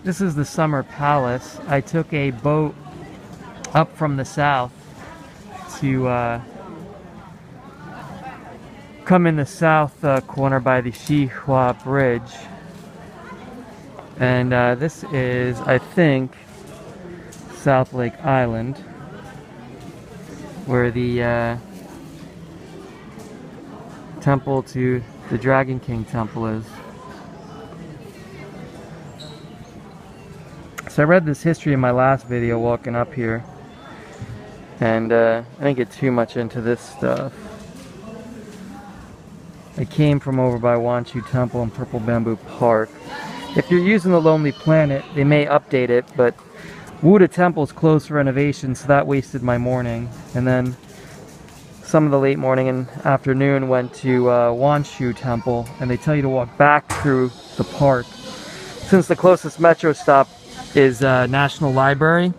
This is the Summer Palace. I took a boat up from the south to come in the south corner by the Xihua Bridge. And this is, I think, South Lake Island, where the temple to the Dragon King temple is. So I read this history in my last video walking up here, and I didn't get too much into this stuff. I came from over by Wanchu Temple and Purple Bamboo Park. If you're using the Lonely Planet, they may update it, but Wuda Temple's closed for renovation, so that wasted my morning. And then some of the late morning and afternoon went to Wanchu Temple, and they tell you to walk back through the park. Since the closest metro stop is National Library,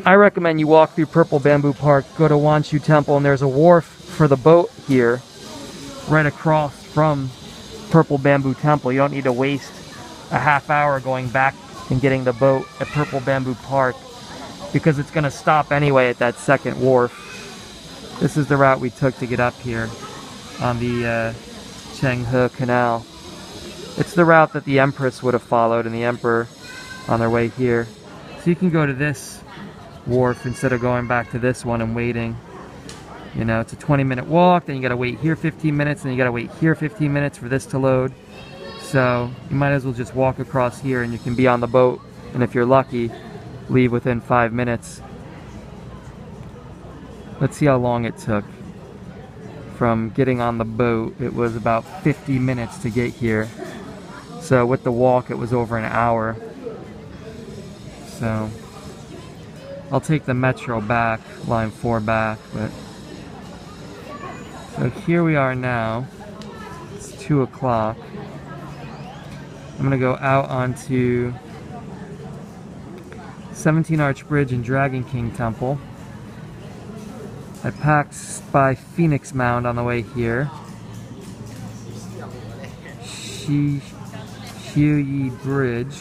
I recommend you walk through Purple Bamboo Park, go to Wanchu Temple, and there's a wharf for the boat here, right across from Purple Bamboo Temple. You don't need to waste a half hour going back and getting the boat at Purple Bamboo Park, because it's going to stop anyway at that second wharf. This is the route we took to get up here on the Chenghe Canal. It's the route that the Empress would have followed and the Emperor on their way here. So you can go to this wharf instead of going back to this one and waiting. You know, it's a 20-minute walk, then you gotta wait here 15 minutes, then you gotta wait here 15 minutes for this to load. So you might as well just walk across here and you can be on the boat, and if you're lucky, leave within 5 minutes. Let's see how long it took. From getting on the boat, it was about 50 minutes to get here. So with the walk, it was over an hour. So I'll take the metro back, line 4 back, but so here we are now. It's 2 o'clock. I'm gonna go out onto 17 Arch Bridge and Dragon King Temple. I passed by Phoenix Mound on the way here. Xiuyi Bridge.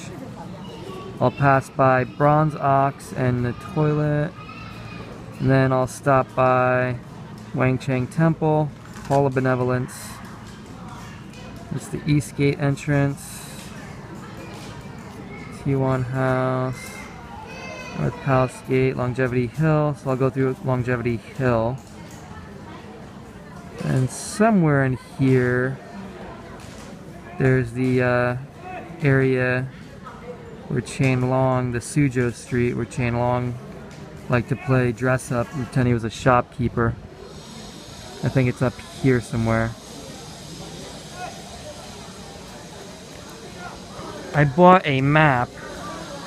I'll pass by Bronze Ox and the toilet. And then I'll stop by Wangchang Temple, Hall of Benevolence. It's the East Gate entrance. T1 House. North Palace Gate, Longevity Hill. So I'll go through Longevity Hill. And somewhere in here, there's the area where Qianlong, the Suzhou Street, where Qianlong liked to play dress up and pretend he was a shopkeeper. I think it's up here somewhere. I bought a map.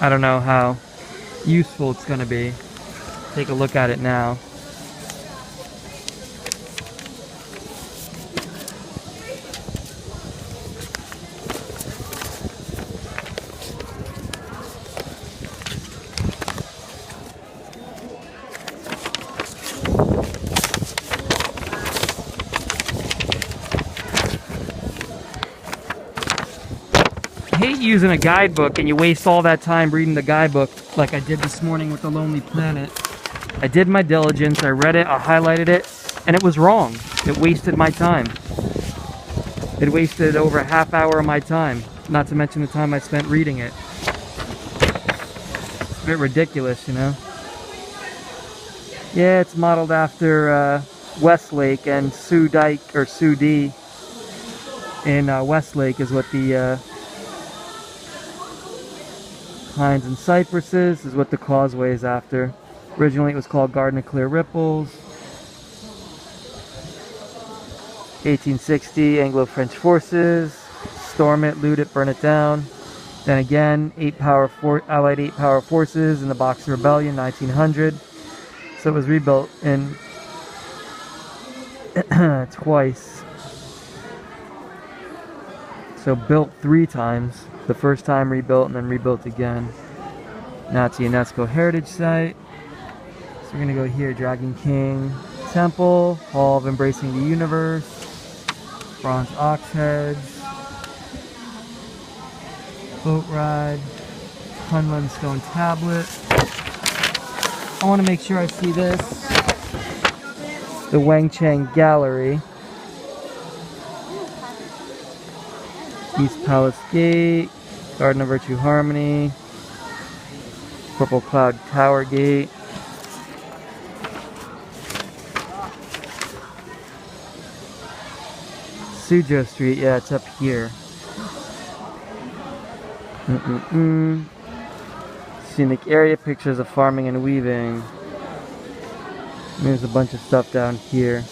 I don't know how useful it's going to be. Take a look at it now. I hate using a guidebook and you waste all that time reading the guidebook like I did this morning with the Lonely Planet. I did my diligence, I read it, I highlighted it, and it was wrong. It wasted my time. It wasted over a half hour of my time, not to mention the time I spent reading it. It's a bit ridiculous, you know? Yeah, it's modeled after Westlake, and Sioux Dike, or Sioux D in Westlake is what the pines and cypresses is what the causeway is after. Originally it was called Garden of Clear Ripples. 1860, Anglo-French forces storm it, loot it, burn it down. Then again, Allied 8 power forces in the Boxer Rebellion, 1900. So it was rebuilt in twice. So built 3 times. The first time rebuilt and then rebuilt again. Now it's a UNESCO Heritage Site. So we're going to go here, Dragon King Temple, Hall of Embracing the Universe, Bronze Ox Heads, boat ride, Kunlun stone tablet. I want to make sure I see this. The Wangchang Gallery. East Palace Gate. Garden of Virtue Harmony. Purple Cloud Tower Gate. Suzhou Street, yeah, it's up here. Scenic area, pictures of farming and weaving. There's a bunch of stuff down here.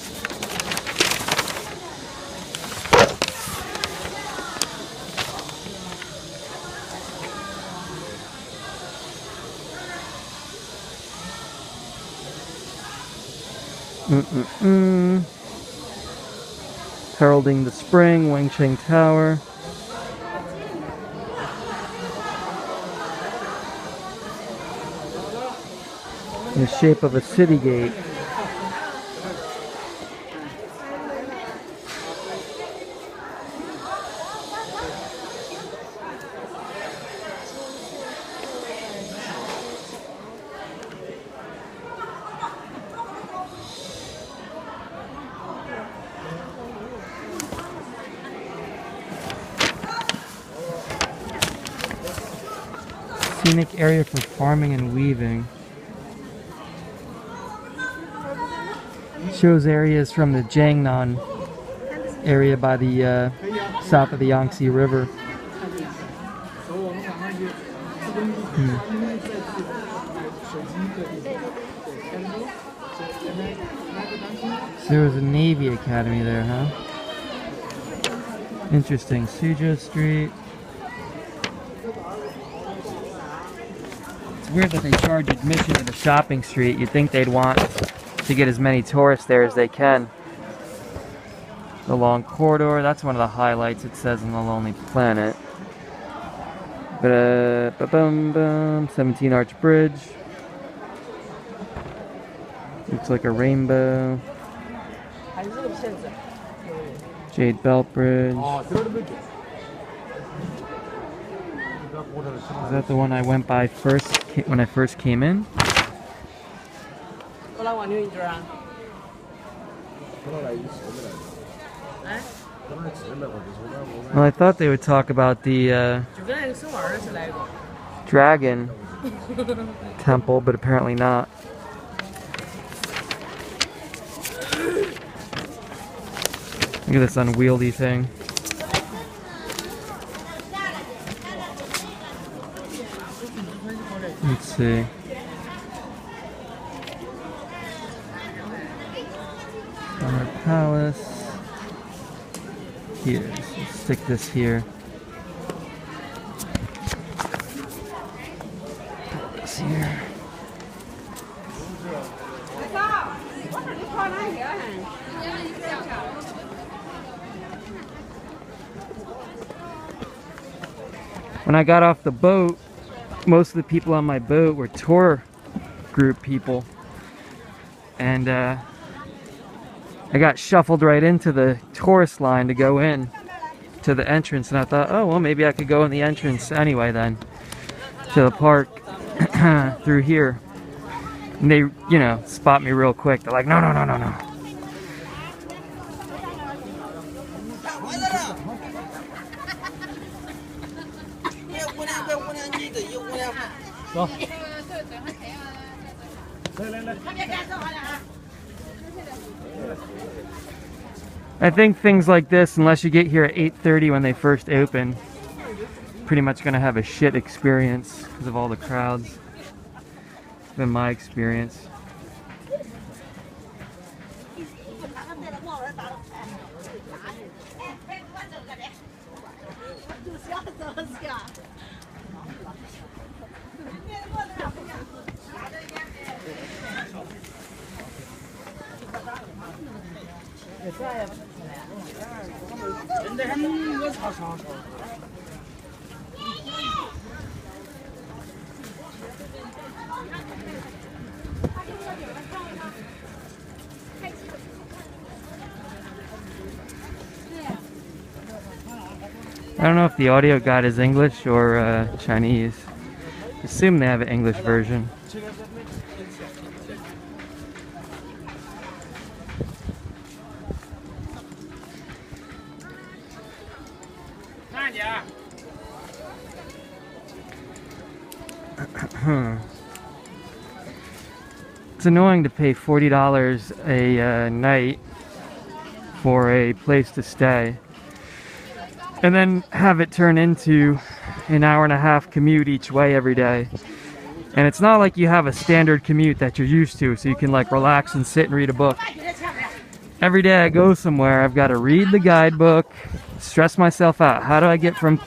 Heralding the Spring, Wangcheng Tower. In the shape of a city gate. Scenic area for farming and weaving. Shows areas from the Jiangnan area by the south of the Yangtze River. So there was a Navy Academy there, huh? Interesting. Suzhou Street. It's weird that they charge admission to the shopping street. You'd think they'd want to get as many tourists there as they can. The long corridor, that's one of the highlights, it says, in The Lonely Planet. 17 Arch Bridge. Looks like a rainbow. Jade Belt Bridge. Is that the one I went by first when I first came in? Well, I thought they would talk about the dragon temple, but apparently not. Look at this unwieldy thing. Let's see. Summer Palace. Here, let's stick this here. Put this here. When I got off the boat, most of the people on my boat were tour group people, and I got shuffled right into the tourist line to go in to the entrance, and I thought, oh well, maybe I could go in the entrance anyway then to the park through here. And they, you know, spot me real quick. They're like, no, no, no, no, no. I think things like this, unless you get here at 8:30 when they first open, pretty much gonna have a shit experience because of all the crowds. It's been my experience. I don't know if the audio guide is English or Chinese. Assume they have an English version. It's annoying to pay $40 a night for a place to stay and then have it turn into an hour-and-a-half commute each way every day. And it's not like you have a standard commute that you're used to, so you can like relax and sit and read a book. Every day I go somewhere, I've got to read the guidebook, stress myself out. How do I get from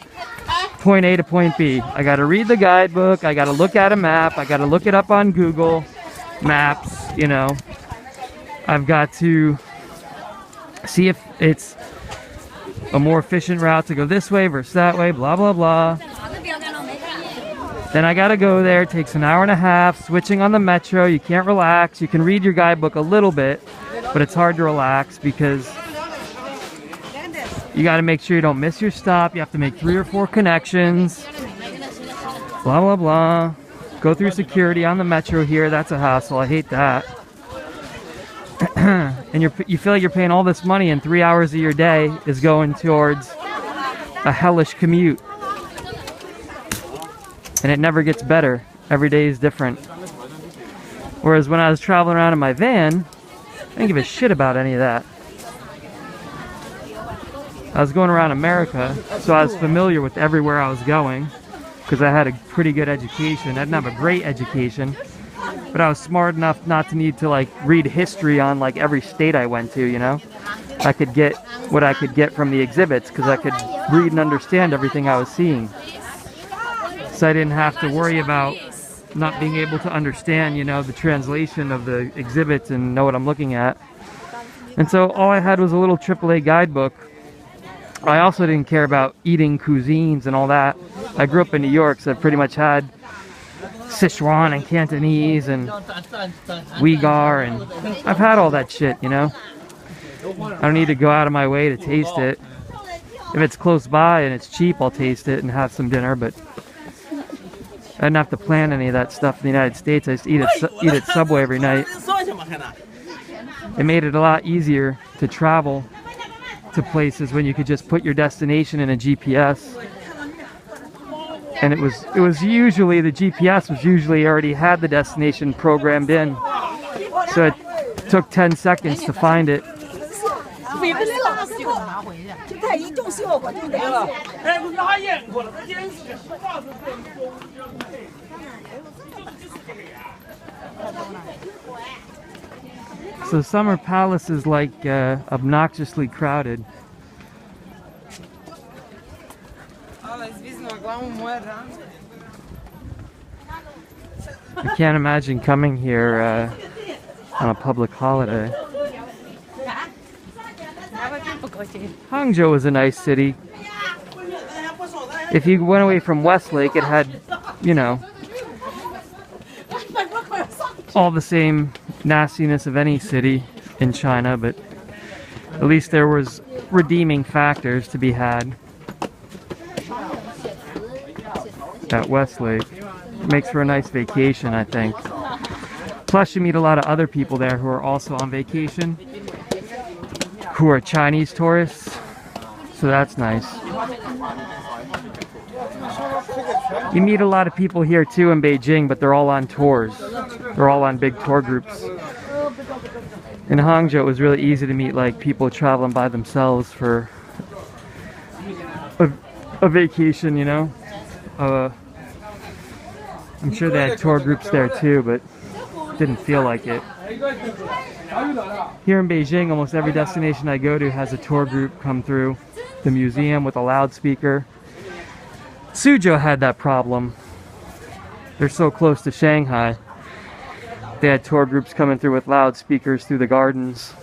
point A to point B? I got to read the guidebook, I got to look at a map, I got to look it up on Google Maps, you know. I've got to see if it's a more efficient route to go this way versus that way, blah, blah, blah. Then I gotta go there, it takes an hour and a half, switching on the metro, you can't relax. You can read your guidebook a little bit, but it's hard to relax because you gotta make sure you don't miss your stop. You have to make 3 or 4 connections, blah, blah, blah. Go through security on the metro here, that's a hassle, I hate that. And you feel like you're paying all this money and 3 hours of your day is going towards a hellish commute. And it never gets better. Every day is different. Whereas when I was traveling around in my van, I didn't give a shit about any of that. I was going around America, so I was familiar with everywhere I was going because I had a pretty good education. I didn't have a great education, but I was smart enough not to need to like read history on like every state I went to, you know? I could get what I could get from the exhibits because I could read and understand everything I was seeing. So I didn't have to worry about not being able to understand, you know, the translation of the exhibits and know what I'm looking at. And so all I had was a little AAA guidebook. I also didn't care about eating cuisines and all that. I grew up in New York, so I pretty much had Sichuan and Cantonese and Uyghur, and I've had all that shit, you know. I don't need to go out of my way to taste it. If it's close by and it's cheap, I'll taste it and have some dinner, but I didn't have to plan any of that stuff in the United States. I just eat at Subway every night. It made it a lot easier to travel to places when you could just put your destination in a GPS. And it was usually, the GPS was usually already had the destination programmed in. So it took 10 seconds to find it. So Summer Palace is like obnoxiously crowded. I can't imagine coming here on a public holiday. Hangzhou is a nice city. If you went away from Westlake, it had, you know, all the same nastiness of any city in China, but at least there was redeeming factors to be had at Westlake. It makes for a nice vacation, I think. Plus you meet a lot of other people there who are also on vacation, who are Chinese tourists, so that's nice. You meet a lot of people here too in Beijing, but they're all on tours. They're all on big tour groups. In Hangzhou, it was really easy to meet like people traveling by themselves for a vacation, you know. I'm sure they had tour groups there too, but didn't feel like it. Here in Beijing, almost every destination I go to has a tour group come through the museum with a loudspeaker. Suzhou had that problem. They're so close to Shanghai. They had tour groups coming through with loudspeakers through the gardens.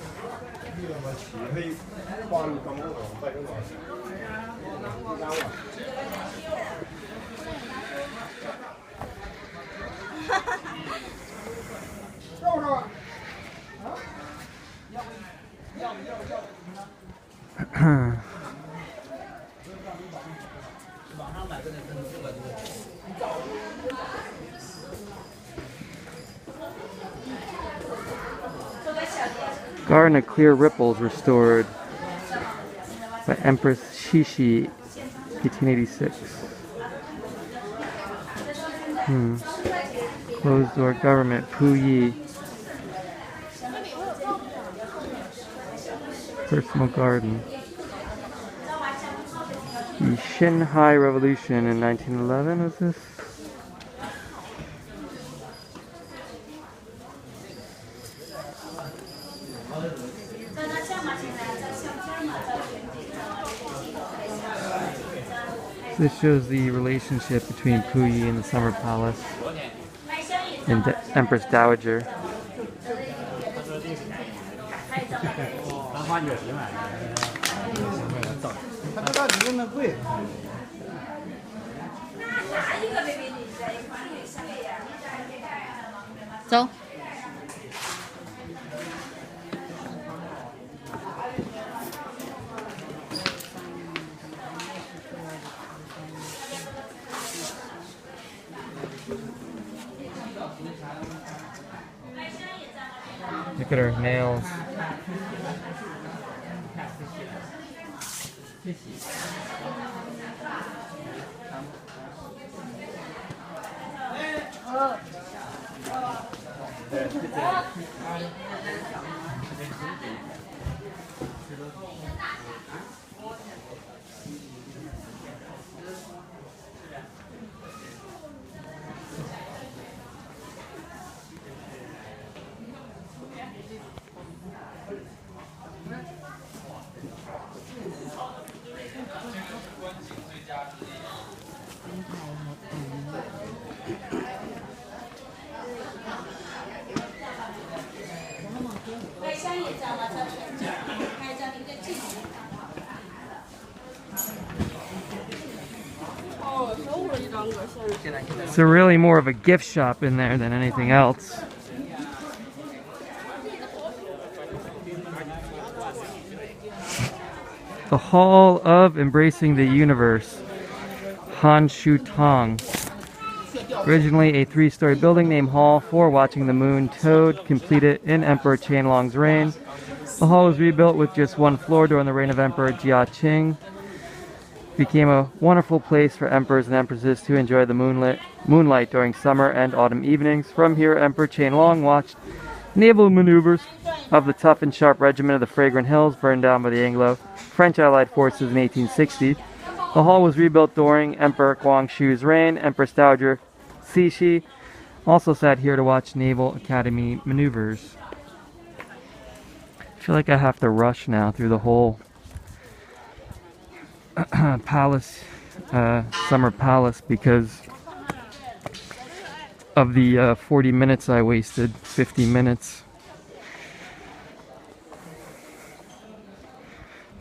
Garden of Clear Ripples restored by Empress Shishi, 1886. Closed door government, Puyi. Personal garden. The Shanghai Revolution in 1911, was this? This shows the relationship between Puyi and the Summer Palace and Empress Dowager. So. Look at her nails. So really more of a gift shop in there than anything else. The Hall of Embracing the Universe, Han Shu Tong. Originally a 3-story building named Hall for Watching the Moon Toad, completed in Emperor Qianlong's reign. The hall was rebuilt with just one floor during the reign of Emperor Jia Qing. Became a wonderful place for emperors and empresses to enjoy the moonlight during summer and autumn evenings. From here, Emperor Qianlong watched naval maneuvers of the tough and sharp regiment of the Fragrant Hills burned down by the Anglo-French Allied forces in 1860. The hall was rebuilt during Emperor Guangxu's reign. Empress Dowager Cixi also sat here to watch Naval Academy maneuvers. I feel like I have to rush now through the whole palace, Summer Palace, because of the 40 minutes I wasted, 50 minutes.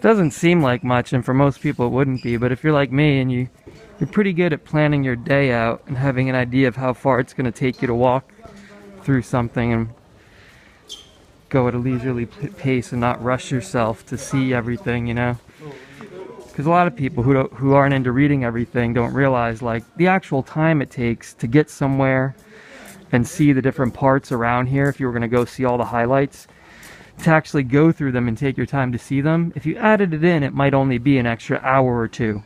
Doesn't seem like much, and for most people it wouldn't be, but if you're like me and you're pretty good at planning your day out and having an idea of how far it's going to take you to walk through something and go at a leisurely pace and not rush yourself to see everything, you know? Because a lot of people who aren't into reading everything don't realize, like, the actual time it takes to get somewhere and see the different parts around here. If you were going to go see all the highlights, to actually go through them and take your time to see them, if you added it in, it might only be an extra hour or two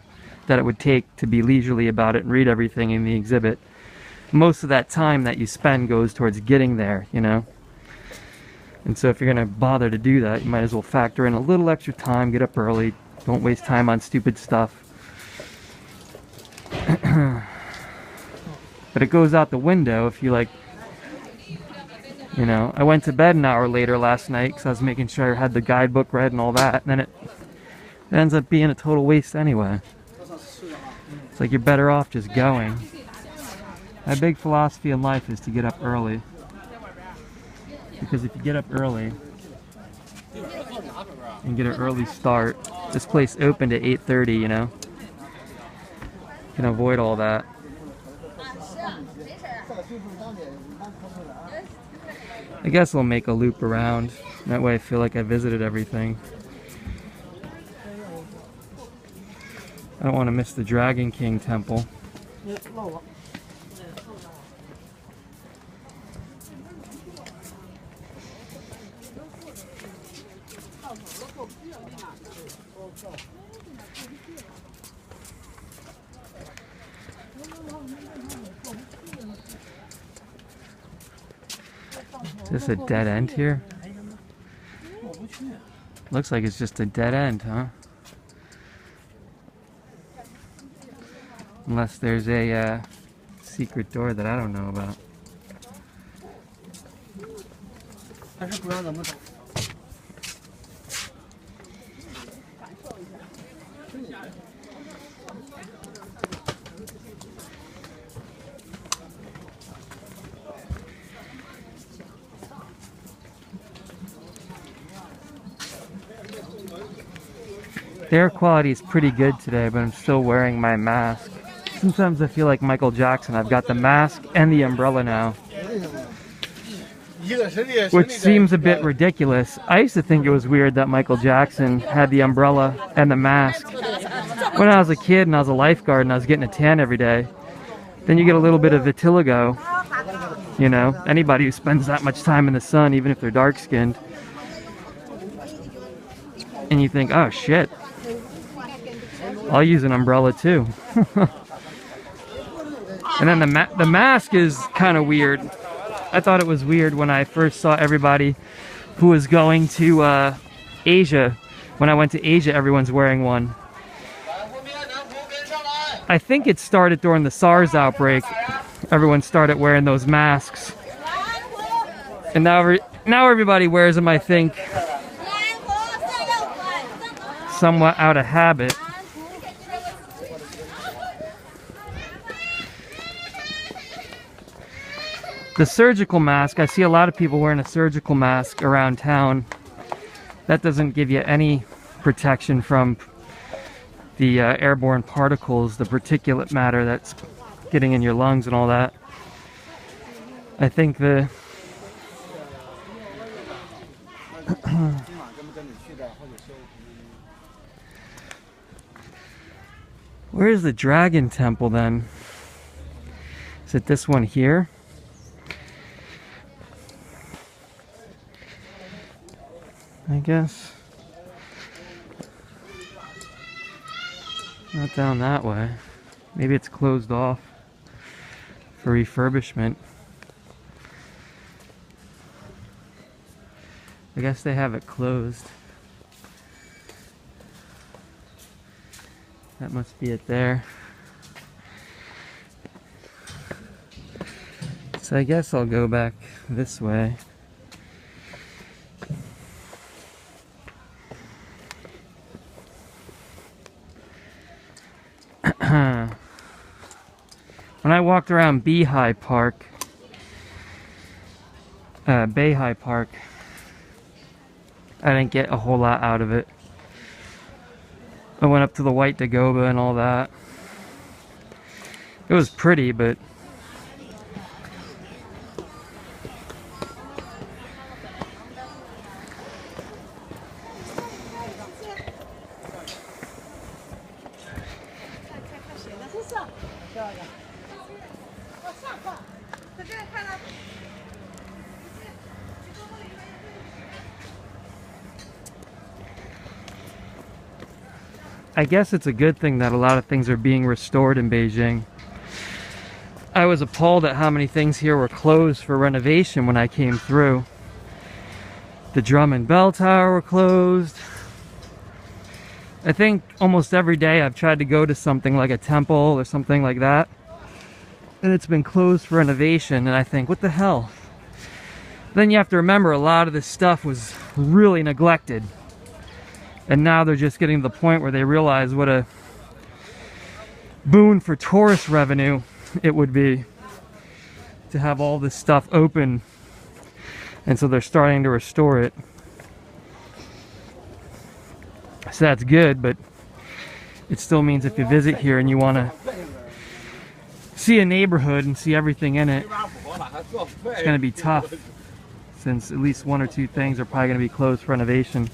that it would take to be leisurely about it and read everything in the exhibit. Most of that time that you spend goes towards getting there, you know? And so if you're going to bother to do that, you might as well factor in a little extra time, get up early, don't waste time on stupid stuff. But it goes out the window if you, like, you know, I went to bed an hour later last night because I was making sure I had the guidebook read and all that, and then it ends up being a total waste anyway. It's like you're better off just going. My big philosophy in life is to get up early. Because if you get up early and get an early start, this place opened at 8:30, you know? You can avoid all that. I guess I'll make a loop around. That way I feel like I visited everything. I don't want to miss the Dragon King Temple. Is this a dead end here? Looks like it's just a dead end, huh? Unless there's a secret door that I don't know about. The air quality is pretty good today, but I'm still wearing my mask. Sometimes I feel like Michael Jackson. I've got the mask and the umbrella now, which seems a bit ridiculous. I used to think it was weird that Michael Jackson had the umbrella and the mask. When I was a kid and I was a lifeguard and I was getting a tan every day, then you get a little bit of vitiligo. You know, anybody who spends that much time in the sun, even if they're dark-skinned, and you think, oh shit, I'll use an umbrella too. And then the mask is kind of weird. I thought it was weird when I first saw everybody who was going to Asia. When I went to Asia, everyone's wearing one. I think it started during the SARS outbreak. Everyone started wearing those masks. And now everybody wears them, I think, somewhat out of habit. The surgical mask, I see a lot of people wearing a surgical mask around town. That doesn't give you any protection from the airborne particles, the particulate matter that's getting in your lungs and all that. I think the where's the Dragon Temple then? Is it this one here? I guess. Not down that way. Maybe it's closed off for refurbishment. I guess they have it closed. That must be it there. So I guess I'll go back this way. When I walked around Beihai Park, I didn't get a whole lot out of it. I went up to the White Dagoba and all that. It was pretty, but I guess it's a good thing that a lot of things are being restored in Beijing. I was appalled at how many things here were closed for renovation when I came through. The Drum and Bell Tower were closed. I think almost every day I've tried to go to something like a temple or something like that, and it's been closed for renovation, and I think, what the hell? Then you have to remember a lot of this stuff was really neglected. And now they're just getting to the point where they realize what a boon for tourist revenue it would be to have all this stuff open. And so they're starting to restore it. So that's good, but it still means if you visit here and you want to see a neighborhood and see everything in it, it's going to be tough, since at least one or two things are probably going to be closed for renovation.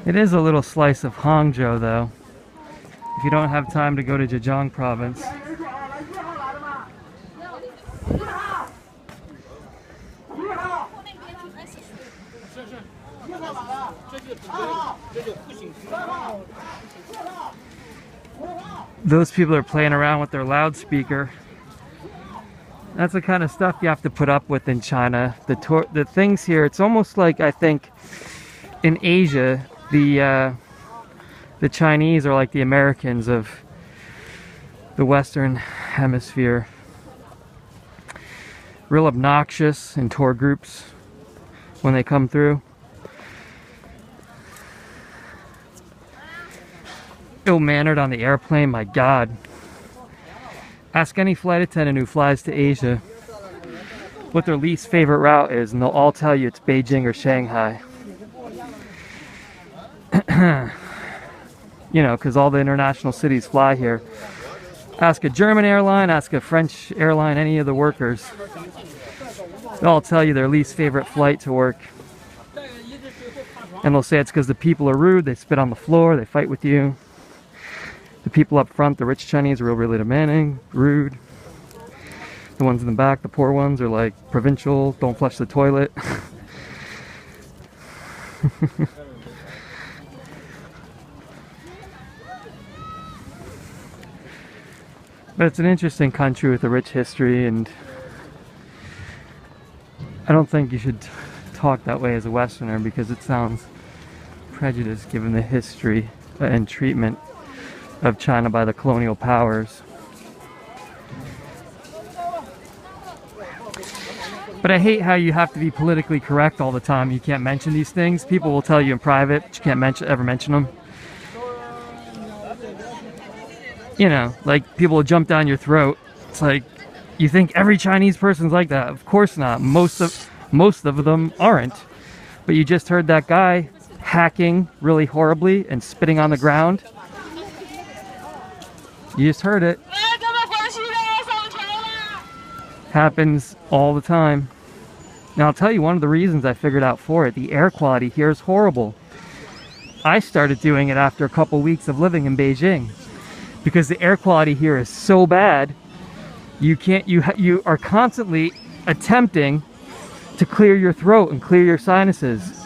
It is a little slice of Hangzhou, though. If you don't have time to go to Zhejiang province. Those people are playing around with their loudspeaker. That's the kind of stuff you have to put up with in China. The things here, it's almost like, I think, in Asia, the Chinese are like the Americans of the Western Hemisphere. Real obnoxious in tour groups when they come through. Ill-mannered on the airplane, my God. Ask any flight attendant who flies to Asia what their least favorite route is, and they'll all tell you it's Beijing or Shanghai. You know, because all the international cities fly here. Ask a German airline, ask a French airline, any of the workers. They'll all tell you their least favorite flight to work. And they'll say it's because the people are rude, they spit on the floor, they fight with you. The people up front, the rich Chinese, are really demanding, rude. The ones in the back, the poor ones, are like provincial, don't flush the toilet. But it's an interesting country with a rich history, and I don't think you should talk that way as a Westerner because it sounds prejudiced given the history and treatment of China by the colonial powers. But I hate how you have to be politically correct all the time. You can't mention these things. People will tell you in private, but you can't ever mention them. You know, like people will jump down your throat. It's like, you think every Chinese person's like that? Of course not. Most of them aren't. But you just heard that guy hacking really horribly and spitting on the ground. You just heard it. Happens all the time. Now I'll tell you one of the reasons I figured out for it. The air quality here is horrible. I started doing it after a couple weeks of living in Beijing. Because the air quality here is so bad, you are constantly attempting to clear your throat and clear your sinuses.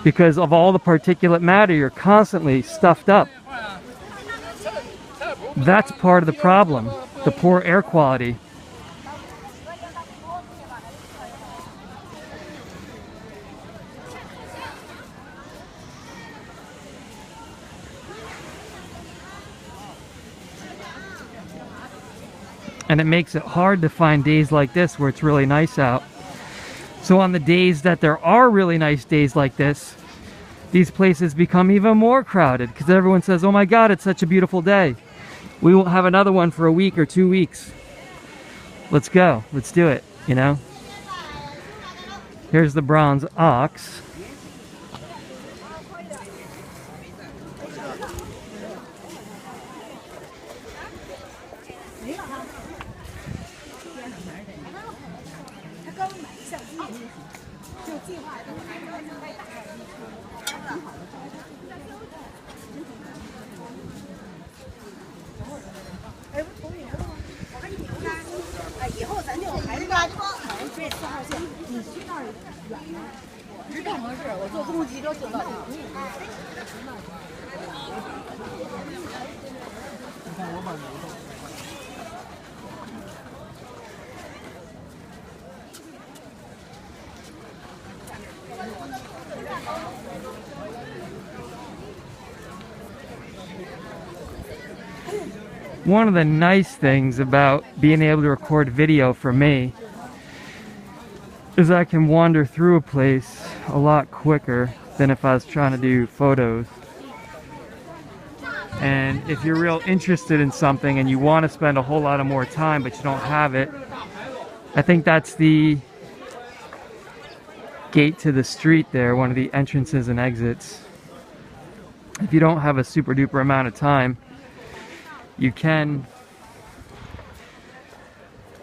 Because of all the particulate matter, you're constantly stuffed up. That's part of the problem, the poor air quality. And it makes it hard to find days like this where it's really nice out. So on the days that there are really nice days like this, these places become even more crowded because everyone says, oh my God, it's such a beautiful day. We won't have another one for a week or 2 weeks. Let's go. Let's do it, you know? Here's the bronze ox. One of the nice things about being able to record video for me is I can wander through a place a lot quicker than if I was trying to do photos. And if you're real interested in something and you want to spend a whole lot of more time but you don't have it, I think that's the gate to the street there, one of the entrances and exits. If you don't have a super duper amount of time, you can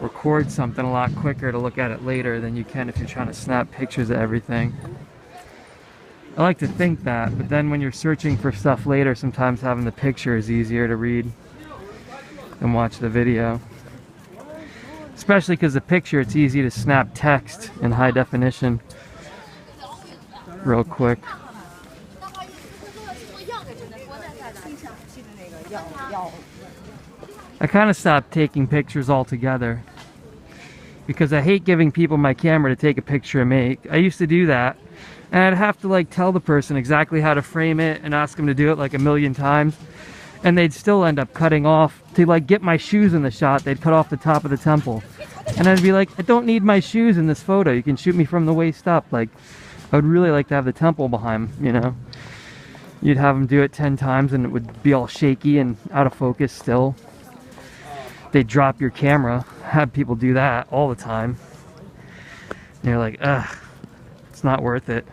record record something a lot quicker to look at it later than you can if you're trying to snap pictures of everything. I like to think that, but then when you're searching for stuff later, sometimes having the picture is easier to read than watch the video. Especially because the picture, it's easy to snap text in high definition real quick. I kind of stopped taking pictures altogether because I hate giving people my camera to take a picture of me. I used to do that, and I'd have to like tell the person exactly how to frame it and ask them to do it like a million times, and they'd still end up cutting off. To like get my shoes in the shot, they'd cut off the top of the temple, and I'd be like, I don't need my shoes in this photo, you can shoot me from the waist up. Like, I would really like to have the temple behind, you know. You'd have them do it 10 times and it would be all shaky and out of focus still. They'd drop your camera. I have people do that all the time. And you're like, ugh, it's not worth it.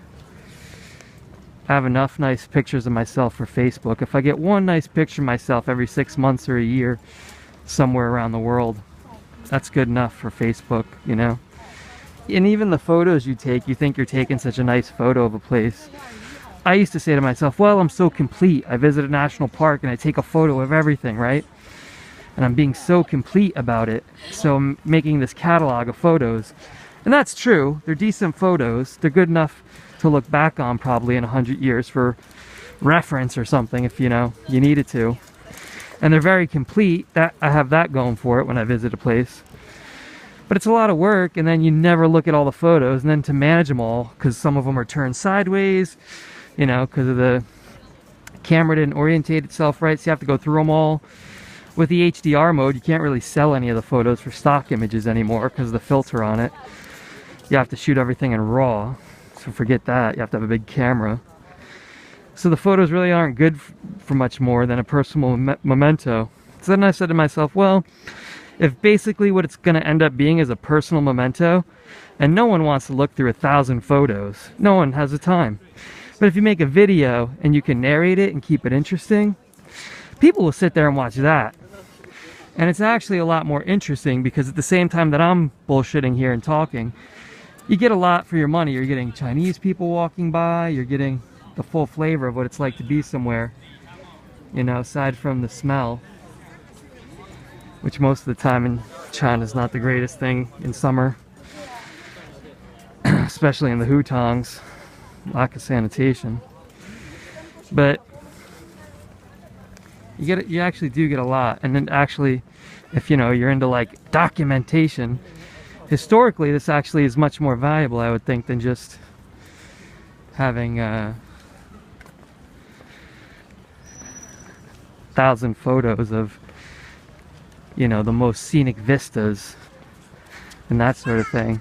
I have enough nice pictures of myself for Facebook. If I get one nice picture of myself every 6 months or a year somewhere around the world, that's good enough for Facebook, you know. And even the photos you take, you think you're taking such a nice photo of a place. I used to say to myself, well, I'm so complete. I visit a national park and I take a photo of everything, right? And I'm being so complete about it. So I'm making this catalog of photos. And that's true. They're decent photos. They're good enough to look back on probably in 100 years for reference or something if, you know, you needed to. And they're very complete. That I have that going for it when I visit a place. But it's a lot of work, and then you never look at all the photos, and then to manage them all, because some of them are turned sideways, you know, because of the camera didn't orientate itself right, so you have to go through them all. With the HDR mode, you can't really sell any of the photos for stock images anymore because of the filter on it. You have to shoot everything in RAW, so forget that. You have to have a big camera. So the photos really aren't good for much more than a personal memento. So then I said to myself, well, if basically what it's going to end up being is a personal memento, and no one wants to look through 1,000 photos, no one has the time. But if you make a video and you can narrate it and keep it interesting, people will sit there and watch that. And it's actually a lot more interesting because at the same time that I'm bullshitting here and talking, you get a lot for your money. You're getting Chinese people walking by, you're getting the full flavor of what it's like to be somewhere, you know, aside from the smell, which most of the time in China is not the greatest thing in summer, especially in the hutongs, lack of sanitation. But you actually do get a lot. And then actually, if you know, you're into like documentation, historically this actually is much more valuable, I would think, than just having 1,000 photos of, you know, the most scenic vistas and that sort of thing.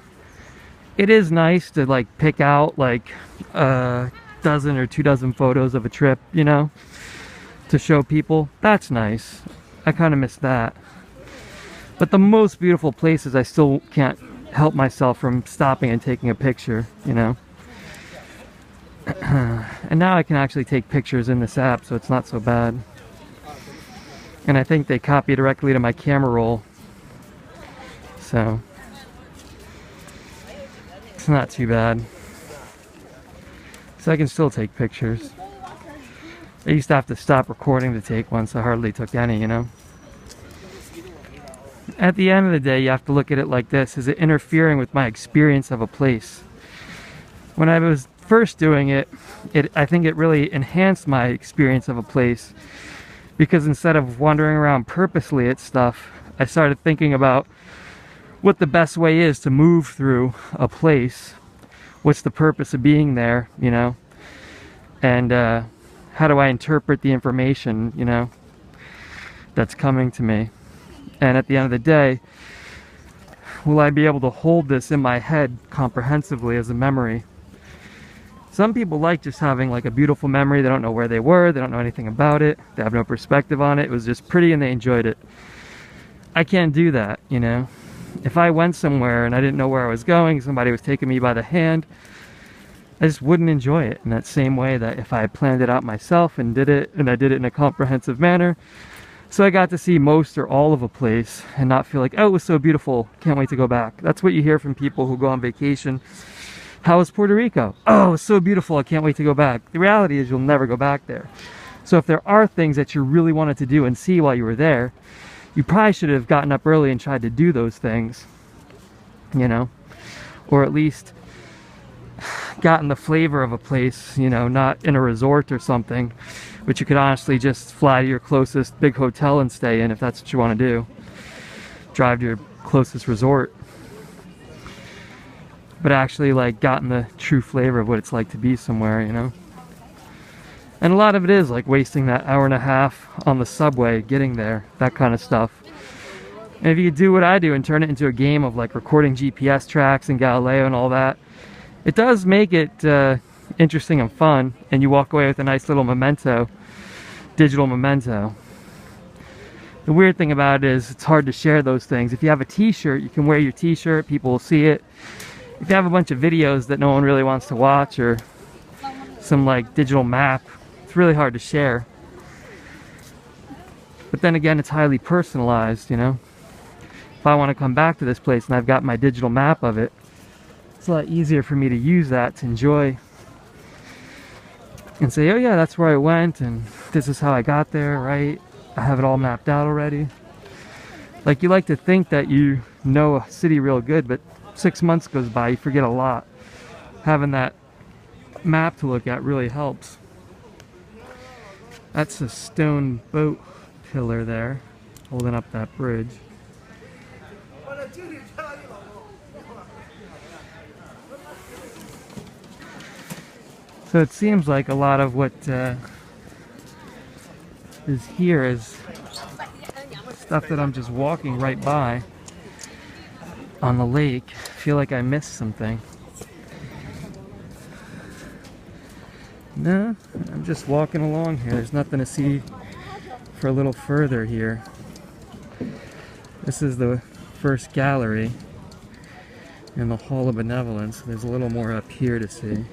It is nice to like pick out like a dozen or 2 dozen photos of a trip, you know, to show people. That's nice. I kind of miss that. But the most beautiful places, I still can't help myself from stopping and taking a picture, you know. And now I can actually take pictures in this app, so it's not so bad. And I think they copy directly to my camera roll, so it's not too bad. So I can still take pictures. I used to have to stop recording to take one, so I hardly took any, you know. At the end of the day, you have to look at it like this: is it interfering with my experience of a place? When I was first doing it, I think it really enhanced my experience of a place, because instead of wandering around purposely at stuff, I started thinking about what the best way is to move through a place. What's the purpose of being there, you know? And how do I interpret the information, you know, that's coming to me? And at the end of the day, will I be able to hold this in my head comprehensively as a memory? Some people like just having like a beautiful memory. They don't know where they were, they don't know anything about it, they have no perspective on it. It was just pretty and they enjoyed it. I can't do that, you know. If I went somewhere and I didn't know where I was going, somebody was taking me by the hand, I just wouldn't enjoy it in that same way that if I planned it out myself and did it, and I did it in a comprehensive manner, So I got to see most or all of a place and not feel like, oh, it was so beautiful, can't wait to go back. That's what you hear from people who go on vacation. How was Puerto Rico? Oh, it was so beautiful, I can't wait to go back. The reality is you'll never go back there. So if there are things that you really wanted to do and see while you were there, you probably should have gotten up early and tried to do those things, you know, or at least gotten the flavor of a place, you know, not in a resort or something, but you could honestly just fly to your closest big hotel and stay in if that's what you want to do. Drive to your closest resort. But actually like gotten the true flavor of what it's like to be somewhere, you know. And a lot of it is like wasting that hour and a half on the subway getting there, that kind of stuff. And if you could do what I do and turn it into a game of like recording GPS tracks and Galileo and all that, it does make it interesting and fun, and you walk away with a nice little memento, digital memento. The weird thing about it is it's hard to share those things. If you have a t-shirt, you can wear your t-shirt, people will see it. If you have a bunch of videos that no one really wants to watch, or some like digital map, it's really hard to share. But then again, it's highly personalized, you know. If I want to come back to this place and I've got my digital map of it, it's a lot easier for me to use that to enjoy and say, oh yeah, that's where I went and this is how I got there, right? I have it all mapped out already. Like, you like to think that you know a city real good, but 6 months goes by, you forget a lot. Having that map to look at really helps. That's a stone boat pillar there, holding up that bridge. So it seems like a lot of what is here is stuff that I'm just walking right by on the lake. I feel like I missed something. No, I'm just walking along here. There's nothing to see for a little further here. This is the first gallery in the Hall of Benevolence. There's a little more up here to see.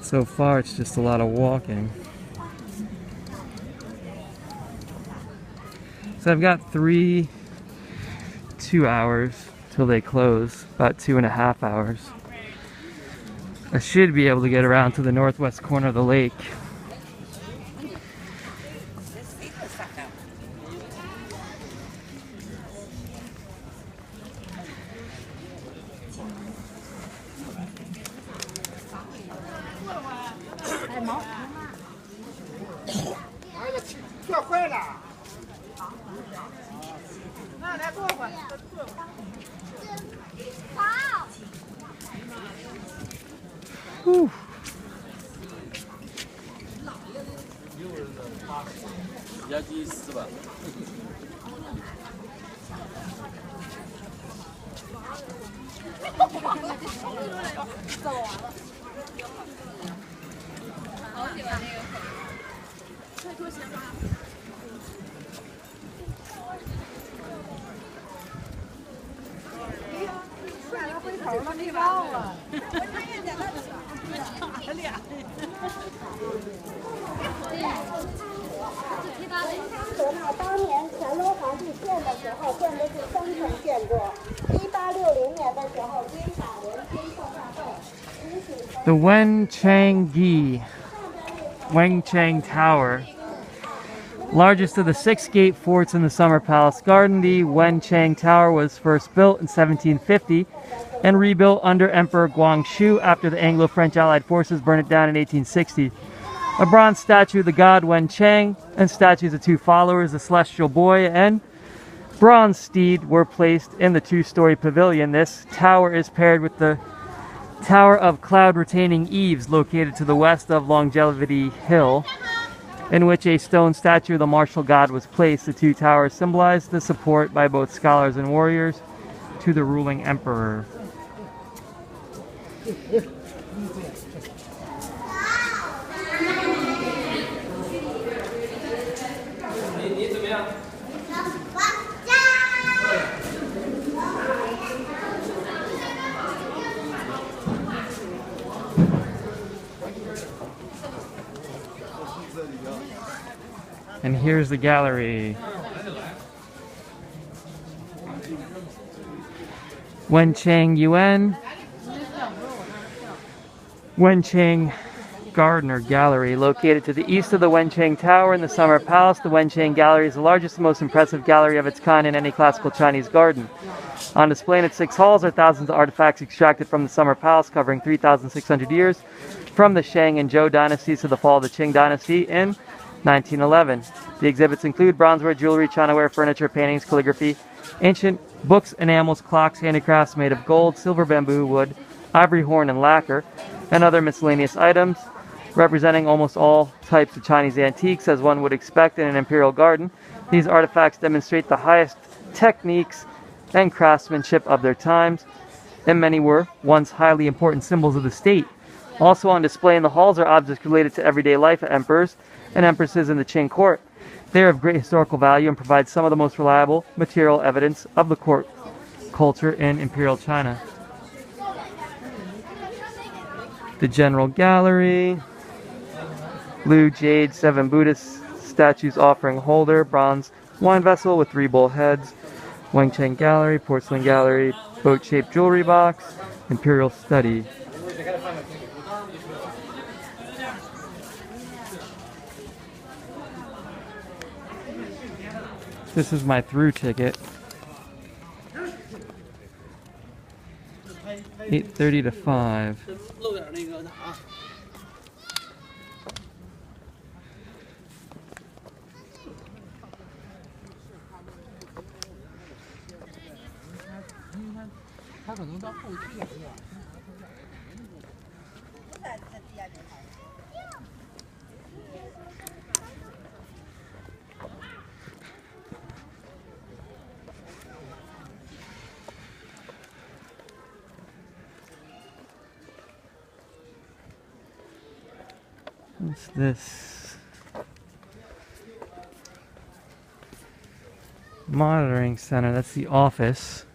So far it's just a lot of walking. So I've got 2 hours till they close, about 2.5 hours. I should be able to get around to the northwest corner of the lake. Whew. The Wenchang Tower, largest of the 6 gate forts in the Summer Palace Garden. The Wenchang Tower was first built in 1750 and rebuilt under Emperor Guangxu after the Anglo-French Allied forces burned it down in 1860. A bronze statue of the god Wenchang and statues of 2 followers, the Celestial Boy and Bronze Steed, were placed in the 2-story pavilion. This tower is paired with the Tower of Cloud-Retaining Eaves, located to the west of Longevity Hill, in which a stone statue of the martial god was placed. The 2 towers symbolize the support by both scholars and warriors to the ruling emperor. And here's the gallery. Wenchang Yuan. Wenchang Garden or Gallery, located to the east of the Wenchang Tower in the Summer Palace. The Wenchang Gallery is the largest and most impressive gallery of its kind in any classical Chinese garden. On display in its 6 halls are thousands of artifacts extracted from the Summer Palace, covering 3,600 years, from the Shang and Zhou dynasties to the fall of the Qing dynasty in 1911. The exhibits include bronzeware, jewelry, chinaware, furniture, paintings, calligraphy, ancient books, enamels, clocks, handicrafts made of gold, silver, bamboo, wood, ivory, horn, and lacquer, and other miscellaneous items representing almost all types of Chinese antiques, as one would expect in an imperial garden. These artifacts demonstrate the highest techniques and craftsmanship of their times, and many were once highly important symbols of the state. Also on display in the halls are objects related to everyday life of emperors and empresses in the Qing court. They are of great historical value and provide some of the most reliable material evidence of the court culture in imperial China. The General Gallery. Blue jade, 7 Buddhist statues offering holder, bronze wine vessel with 3 bull heads. Wenchang Gallery, porcelain gallery, boat-shaped jewelry box, imperial study. This is my through ticket. 8:30 to 5. What's this? Monitoring center, that's the office.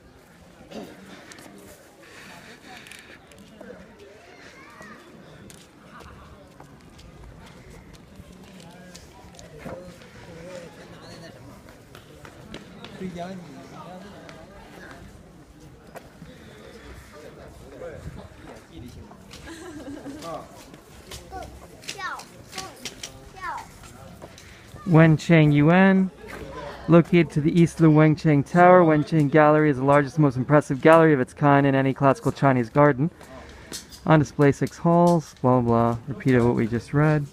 Wenchang Yuan, located to the east of the Wenchang Tower. Wenchang Gallery is the largest and most impressive gallery of its kind in any classical Chinese garden. On display 6 halls, blah blah blah, repeat of what we just read.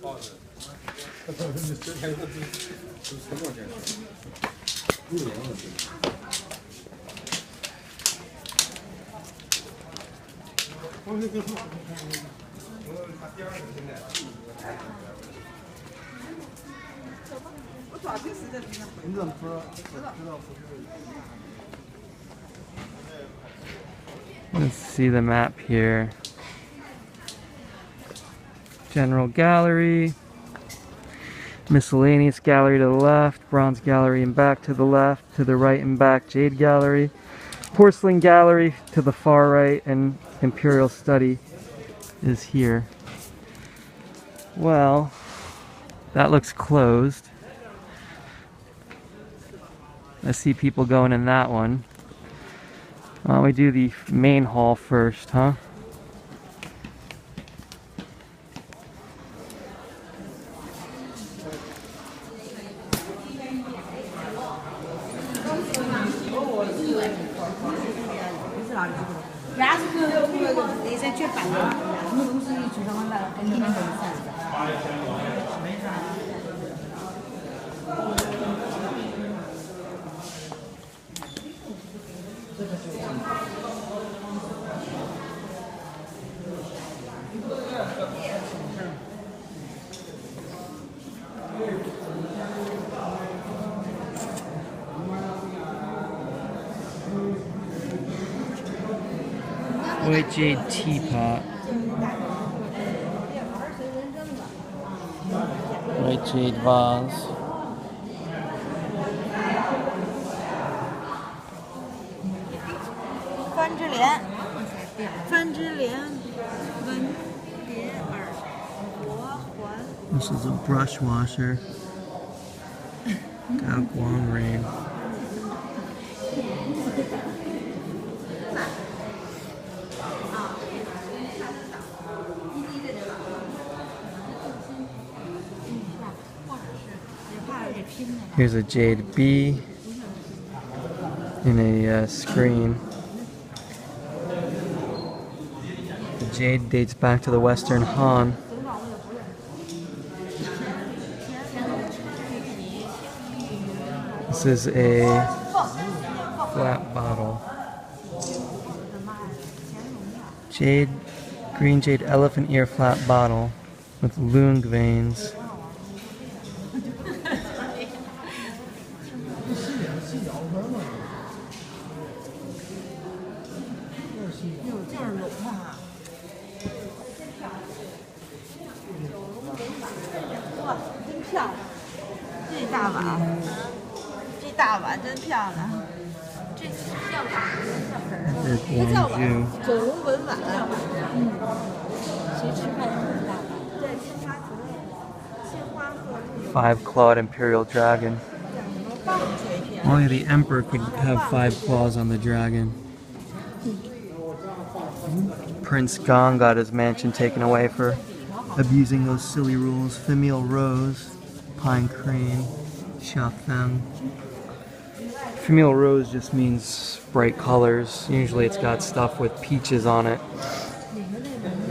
Let's see the map here. General Gallery, miscellaneous gallery to the left, bronze gallery and back to the left, to the right and back jade gallery, porcelain gallery to the far right, and imperial study is here. Well, that looks closed. I see people going in that one. Why don't we do the main hall first, huh? White jade teapot. White jade vase. This is a brush washer. Daoguang rain. Here's a jade bee in a screen. The jade dates back to the Western Han. This is a flat bottle. Jade, green jade elephant ear flat bottle with lung veins. Five-clawed imperial dragon. Only the emperor could have 5 claws on the dragon. Prince Gong got his mansion taken away for abusing those silly rules. Famille Rose, Pine Crane, Chafeng. Famille Rose just means bright colors. Usually it's got stuff with peaches on it.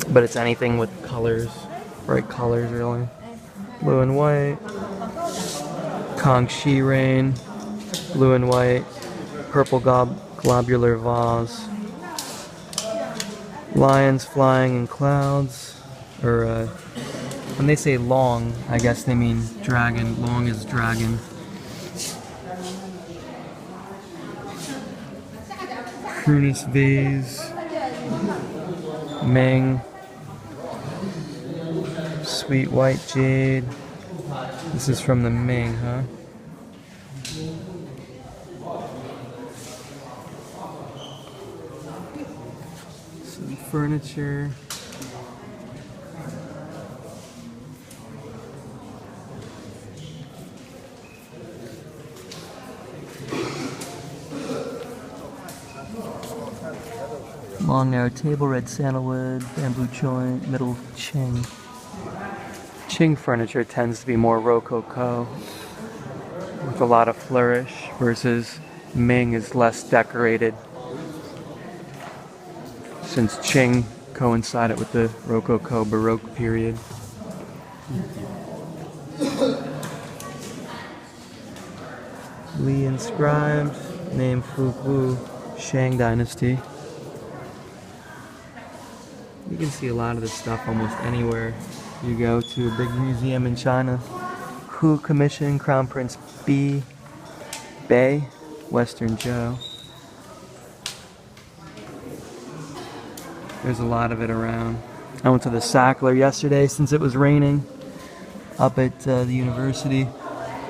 But it's anything with colors. Bright colors, really. Blue and white. Kangxi Rain. Blue and white. Purple globular vase. Lions flying in clouds. Or, when they say long, I guess they mean dragon. Long is dragon. Prunus vase. Ming. Sweet white jade. This is from the Ming, huh? Some furniture. Long narrow table, red sandalwood, bamboo joint, middle Qing. Qing furniture tends to be more rococo with a lot of flourish, versus Ming is less decorated, since Qing coincided with the rococo baroque period. Li inscribed, name Fugu, Shang Dynasty. You can see a lot of this stuff almost anywhere you go to a big museum in China. Hu Commission, Crown Prince Bei, Western Zhou. There's a lot of it around. I went to the Sackler yesterday since it was raining up at the university,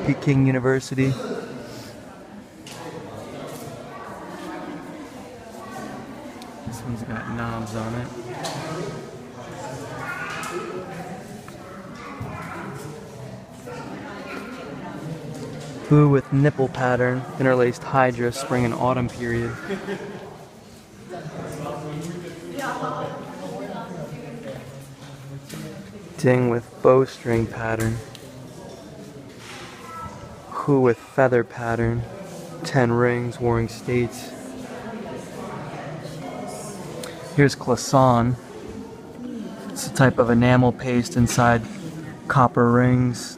Peking University. This one's got knobs on it. Boo with nipple pattern, interlaced hydra, spring and autumn period. Ding with bowstring pattern. Hu with feather pattern. 10 rings, Warring States. Here's Classon. It's a type of enamel paste inside copper rings.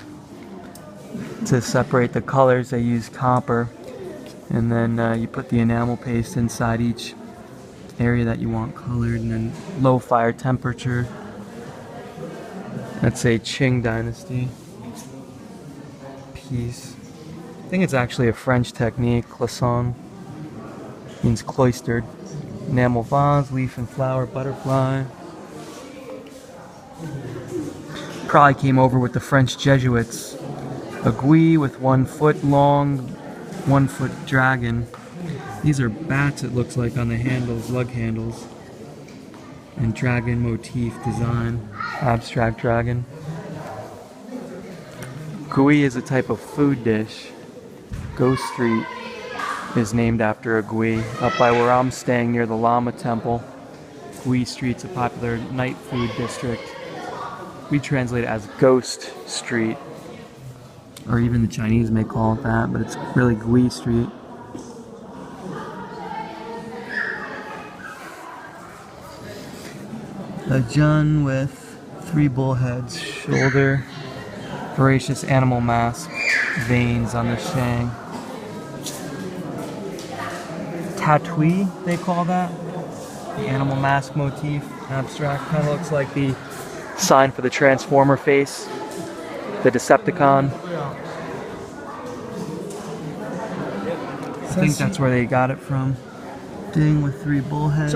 To separate the colors, they use copper, and then you put the enamel paste inside each area that you want colored, and then low fire temperature. That's a Qing Dynasty piece. I think it's actually a French technique. Classon means cloistered. Enamel vase, leaf and flower, butterfly. Probably came over with the French Jesuits. A gui with 1 foot long, 1 foot dragon. These are bats, it looks like, on the handles, lug handles. And dragon motif design. Abstract dragon. Gui is a type of food dish. Ghost Street is named after a gui. Up by where I'm staying near the Lama Temple, Gui Street's a popular night food district. We translate it as Ghost Street, or even the Chinese may call it that, but it's really Gui Street. A Jun with 3 bullheads, shoulder, voracious animal mask, veins on the shang. Tatui, they call that. The animal mask motif, abstract. Kind of looks like the sign for the Transformer face, the Decepticon. I think that's where they got it from. Ding with 3 bullheads.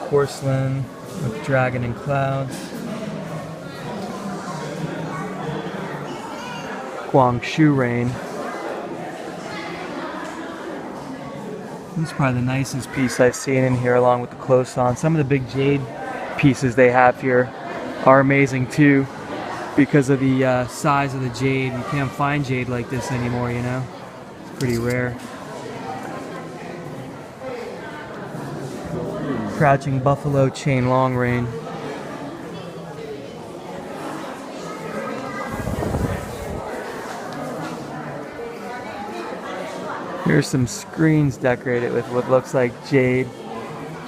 Porcelain with dragon and clouds. Guangxu rain. This is probably the nicest piece I've seen in here, along with the clothesline. Some of the big jade pieces they have here are amazing too, because of the size of the jade. You can't find jade like this anymore, you know? It's pretty rare. Crouching buffalo chain long rein. Here's some screens decorated with what looks like jade.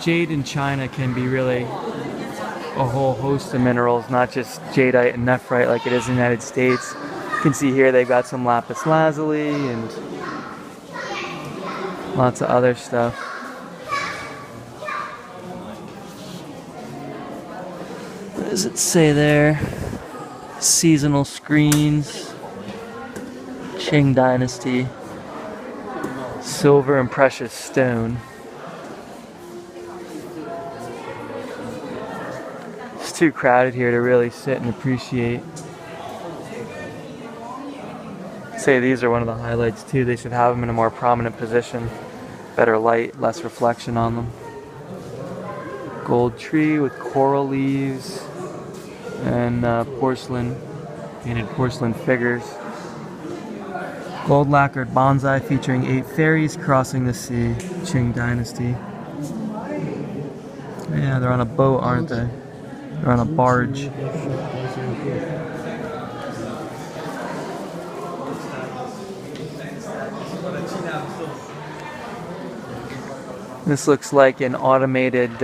Jade in China can be really a whole host of minerals, not just jadeite and nephrite like it is in the United States. You can see here they've got some lapis lazuli and lots of other stuff. What does it say there? Seasonal screens, Qing Dynasty, silver and precious stone. It's too crowded here to really sit and appreciate. I'd say these are one of the highlights too. They should have them in a more prominent position. Better light, less reflection on them. Gold tree with coral leaves and porcelain, painted porcelain figures. Gold lacquered bonsai featuring 8 fairies crossing the sea. Qing Dynasty. Yeah, they're on a boat, aren't they? They're on a barge. This looks like an automated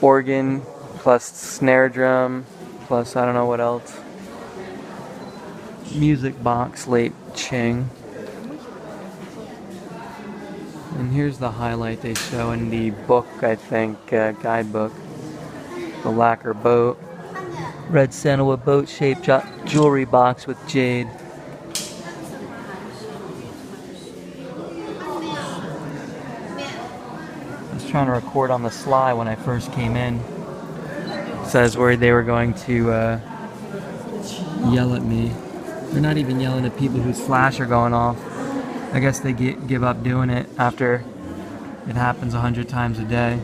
organ plus snare drum plus I don't know what else. Music box, late Qing. And here's the highlight they show in the book, I think, guidebook. The lacquer boat. Red sandalwood boat-shaped jewelry box with jade. I was trying to record on the sly when I first came in. So I was worried they were going to yell at me. They're not even yelling at people whose flash are going off. I guess they give up doing it after it happens 100 times a day.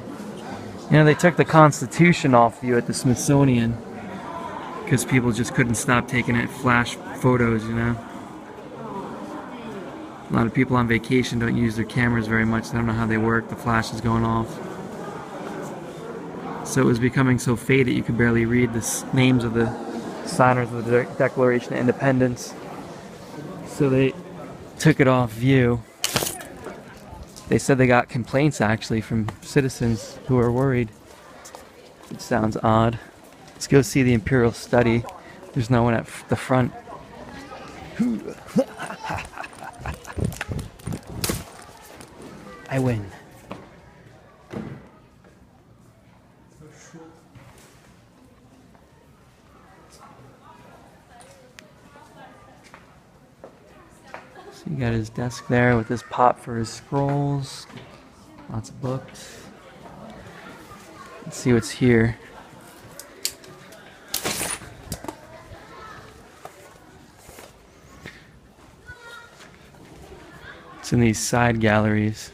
You know, they took the Constitution off view at the Smithsonian because people just couldn't stop taking it flash photos, you know. A lot of people on vacation don't use their cameras very much. They don't know how they work. The flash is going off. So it was becoming so faded you could barely read the names of the signers of the Declaration of Independence. So they took it off view. They said they got complaints actually from citizens who are worried. It sounds odd. Let's go see the Imperial Study. There's no one at the front. I win. So you got his desk there with his pot for his scrolls. Lots of books. Let's see what's here. It's in these side galleries.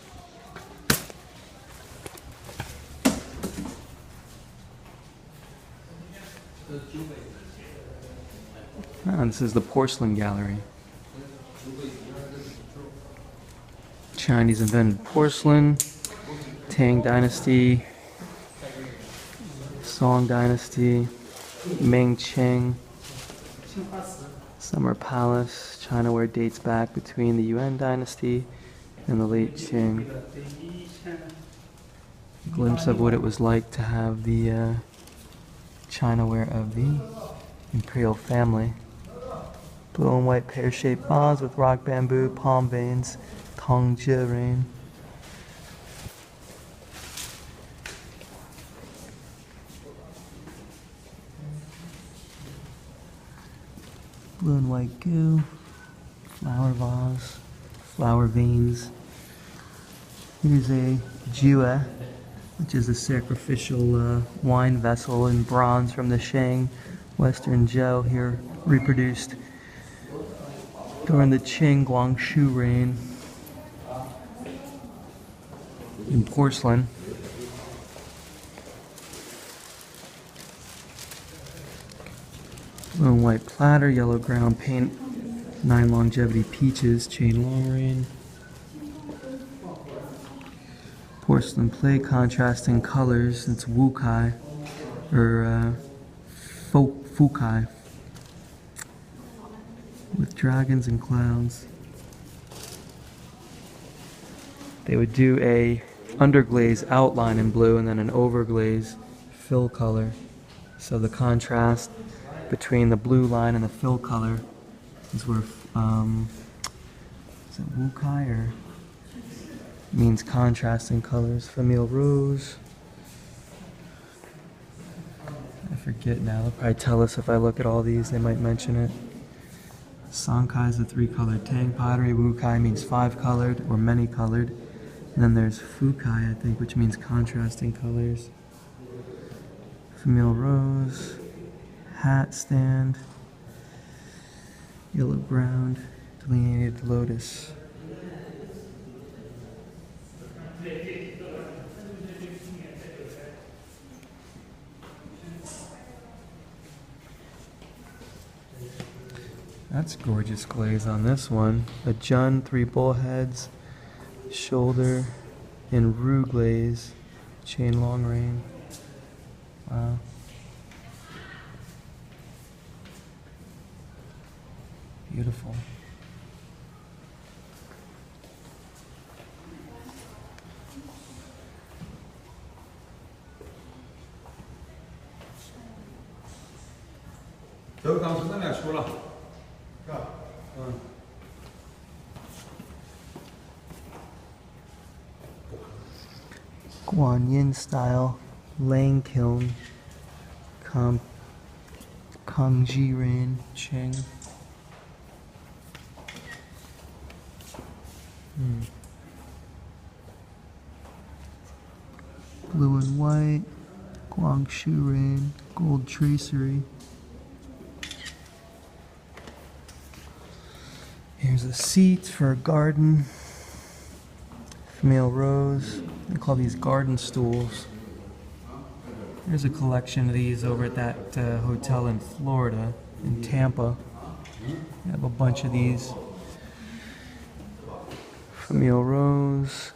Oh, this is the porcelain gallery. Chinese invented porcelain, Tang Dynasty, Song Dynasty, Ming Qing, Summer Palace, China ware dates back between the Yuan Dynasty and the late Qing. A glimpse of what it was like to have the China ware of the imperial family. Blue and white pear-shaped vase with rock bamboo, palm veins, Tongzhi rain. Blue and white goo, flower vase, flower veins. Here's a jiwa, which is a sacrificial wine vessel in bronze from the Shang Western Zhou, here reproduced during the Qing Guangxu reign in porcelain. Blue and white platter, yellow ground paint, 9 longevity peaches, chain long reign. Porcelain plate, contrasting colors, it's wukai, or fukai, with dragons and clouds. They would do a underglaze outline in blue and then an overglaze fill color. So the contrast between the blue line and the fill color is where, is it wukai or means contrasting colors. Famille rose. I forget now. They'll probably tell us if I look at all these. They might mention it. Sankai is the 3-colored Tang pottery. Wukai means 5-colored or many-colored. And then there's Fukai, I think, which means contrasting colors. Famille rose. Hat stand. Yellow ground. Delineated lotus. That's gorgeous glaze on this one. A Jun, 3 bullheads, shoulder, in roux glaze, chain long reign. Wow. Beautiful. Guanyin style Lang kiln, Kangji rain, Qing. Blue and white, Guangxu rain, gold tracery. Here's a seat for a garden. Famille rose. They call these garden stools. There's a collection of these over at that hotel in Florida, in Tampa. They have a bunch of these. Famille rose.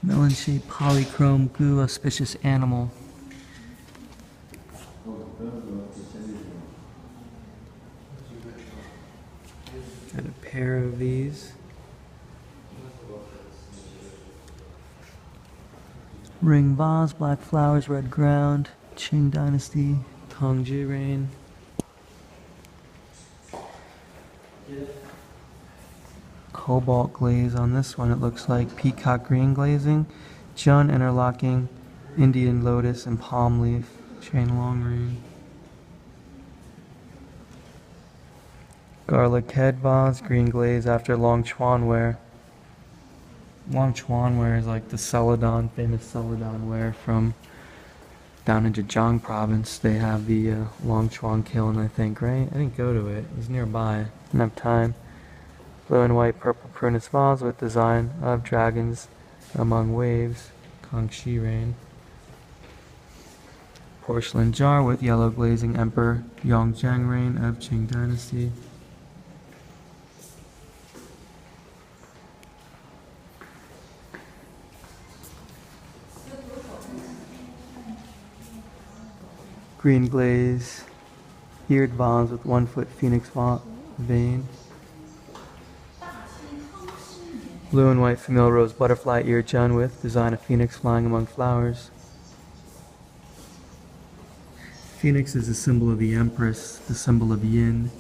Melon-shaped polychrome goo, auspicious animal. Got a pair of these. Ring vase, black flowers, red ground, Qing Dynasty, Tongzhi reign. Cobalt glaze on this one, it looks like peacock green glazing, Jun interlocking, Indian lotus, and palm leaf, chain long reign. Garlic head vase, green glaze after Long Chuan ware. Long Chuan ware is like the Celadon, famous Celadon ware from down in Zhejiang province. They have the Long Chuan kiln, I think, right? I didn't go to it. It was nearby. I didn't have time. Blue and white purple prunus vase with design of dragons among waves. Kangxi rain. Porcelain jar with yellow glazing Emperor Yongzheng reign of Qing dynasty. Green glaze, eared vase with 1 foot phoenix vein. Blue and white famille rose butterfly ear chun with design of phoenix flying among flowers. Phoenix is the symbol of the Empress, the symbol of Yin,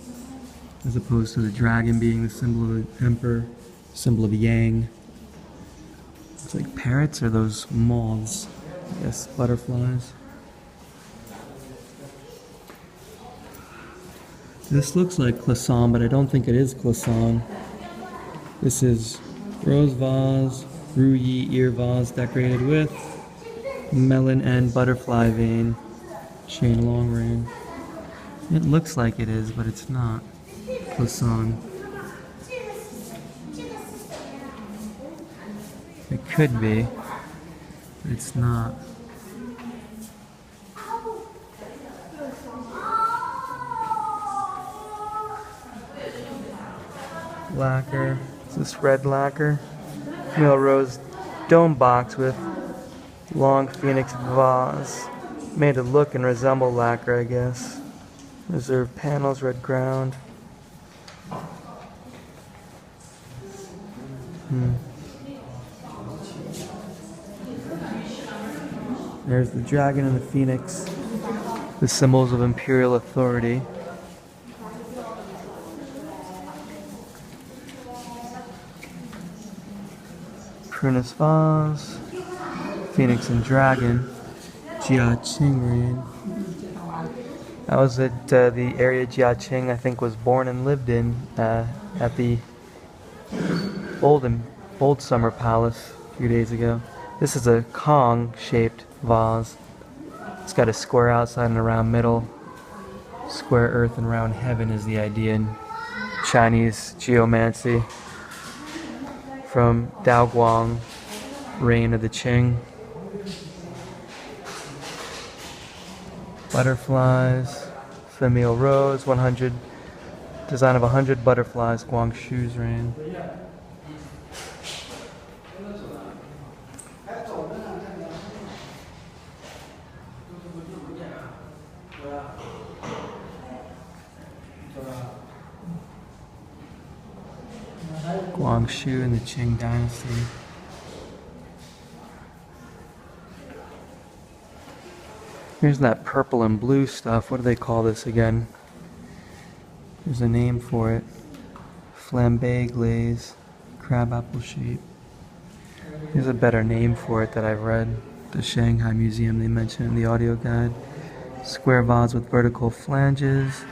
as opposed to the dragon being the symbol of the Emperor, symbol of Yang. It's like parrots or those moths, I guess, butterflies. This looks like Clisson, but I don't think it is Clisson. This is rose vase, Ruyi ear vase decorated with melon and butterfly vein, chain long rain. It looks like it is, but it's not Clisson. It could be, but it's not. Lacquer. Is this red lacquer? Camille Rose dome box with long phoenix vase. Made to look and resemble lacquer, I guess. Reserved panels, red ground. There's the dragon and the phoenix, the symbols of imperial authority. Prunus vase, phoenix and dragon, Jiaqing reign. I was at the area Jiaqing, I think, was born and lived in at the old summer palace a few days ago. This is a Kong-shaped vase. It's got a square outside and a round middle. Square earth and round heaven is the idea in Chinese geomancy. From Daoguang, reign of the Qing. Butterflies, famille rose, 100, design of 100 butterflies, Guangxu's reign. Guangxu in the Qing dynasty. Here's that purple and blue stuff. What do they call this again? There's a name for it. Flambe glaze, crabapple shape. There's a better name for it that I've read. The Shanghai Museum, they mention in the audio guide. Square vase with vertical flanges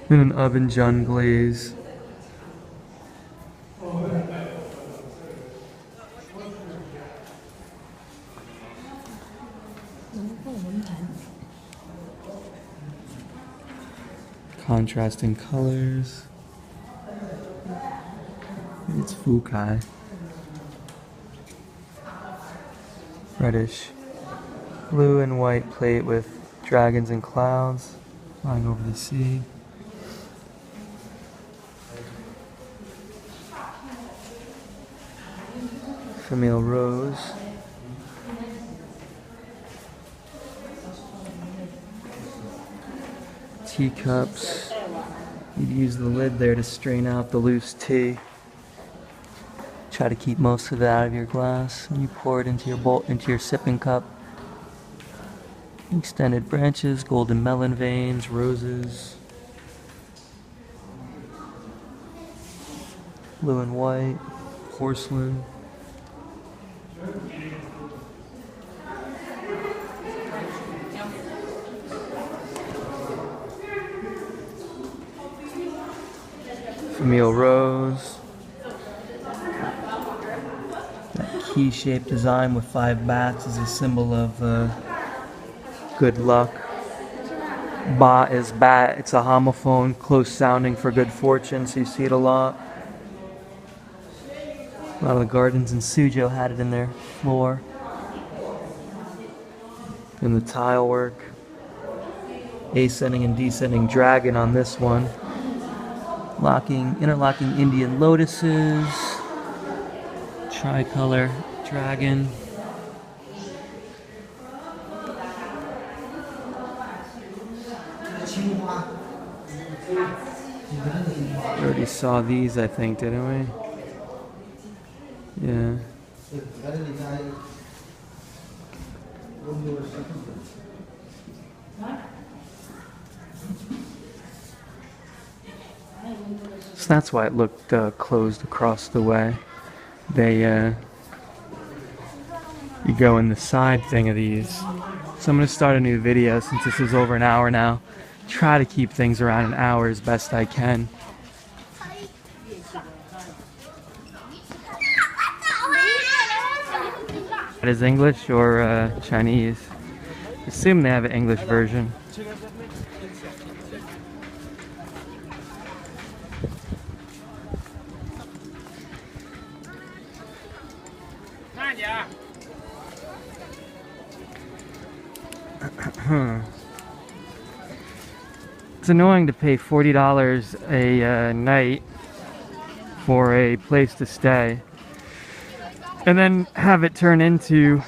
and an oven jun glaze. Contrasting colors. It's Fukai. Reddish. Blue and white plate with dragons and clouds flying over the sea. Famille rose. Teacups. You'd use the lid there to strain out the loose tea. Try to keep most of it out of your glass, and you pour it into your bowl, into your sipping cup. Extended branches, golden melon veins, roses. Blue and white, porcelain. Famille rose. That key-shaped design with 5 bats is a symbol of good luck. Ba is bat. It's a homophone, close sounding for good fortune, so you see it a lot. A lot of the gardens in Suzhou had it in their floor. And the tile work. Ascending and descending dragon on this one. Interlocking Indian lotuses. Tricolor dragon. We already saw these, I think, didn't we? Yeah. So that's why it looked closed across the way. You go in the side thing of these. So I'm going to start a new video since this is over an hour now. Try to keep things around an hour as best I can. It is English or Chinese. Assume they have an English version. It's annoying to pay $40 a night for a place to stay and then have it turn into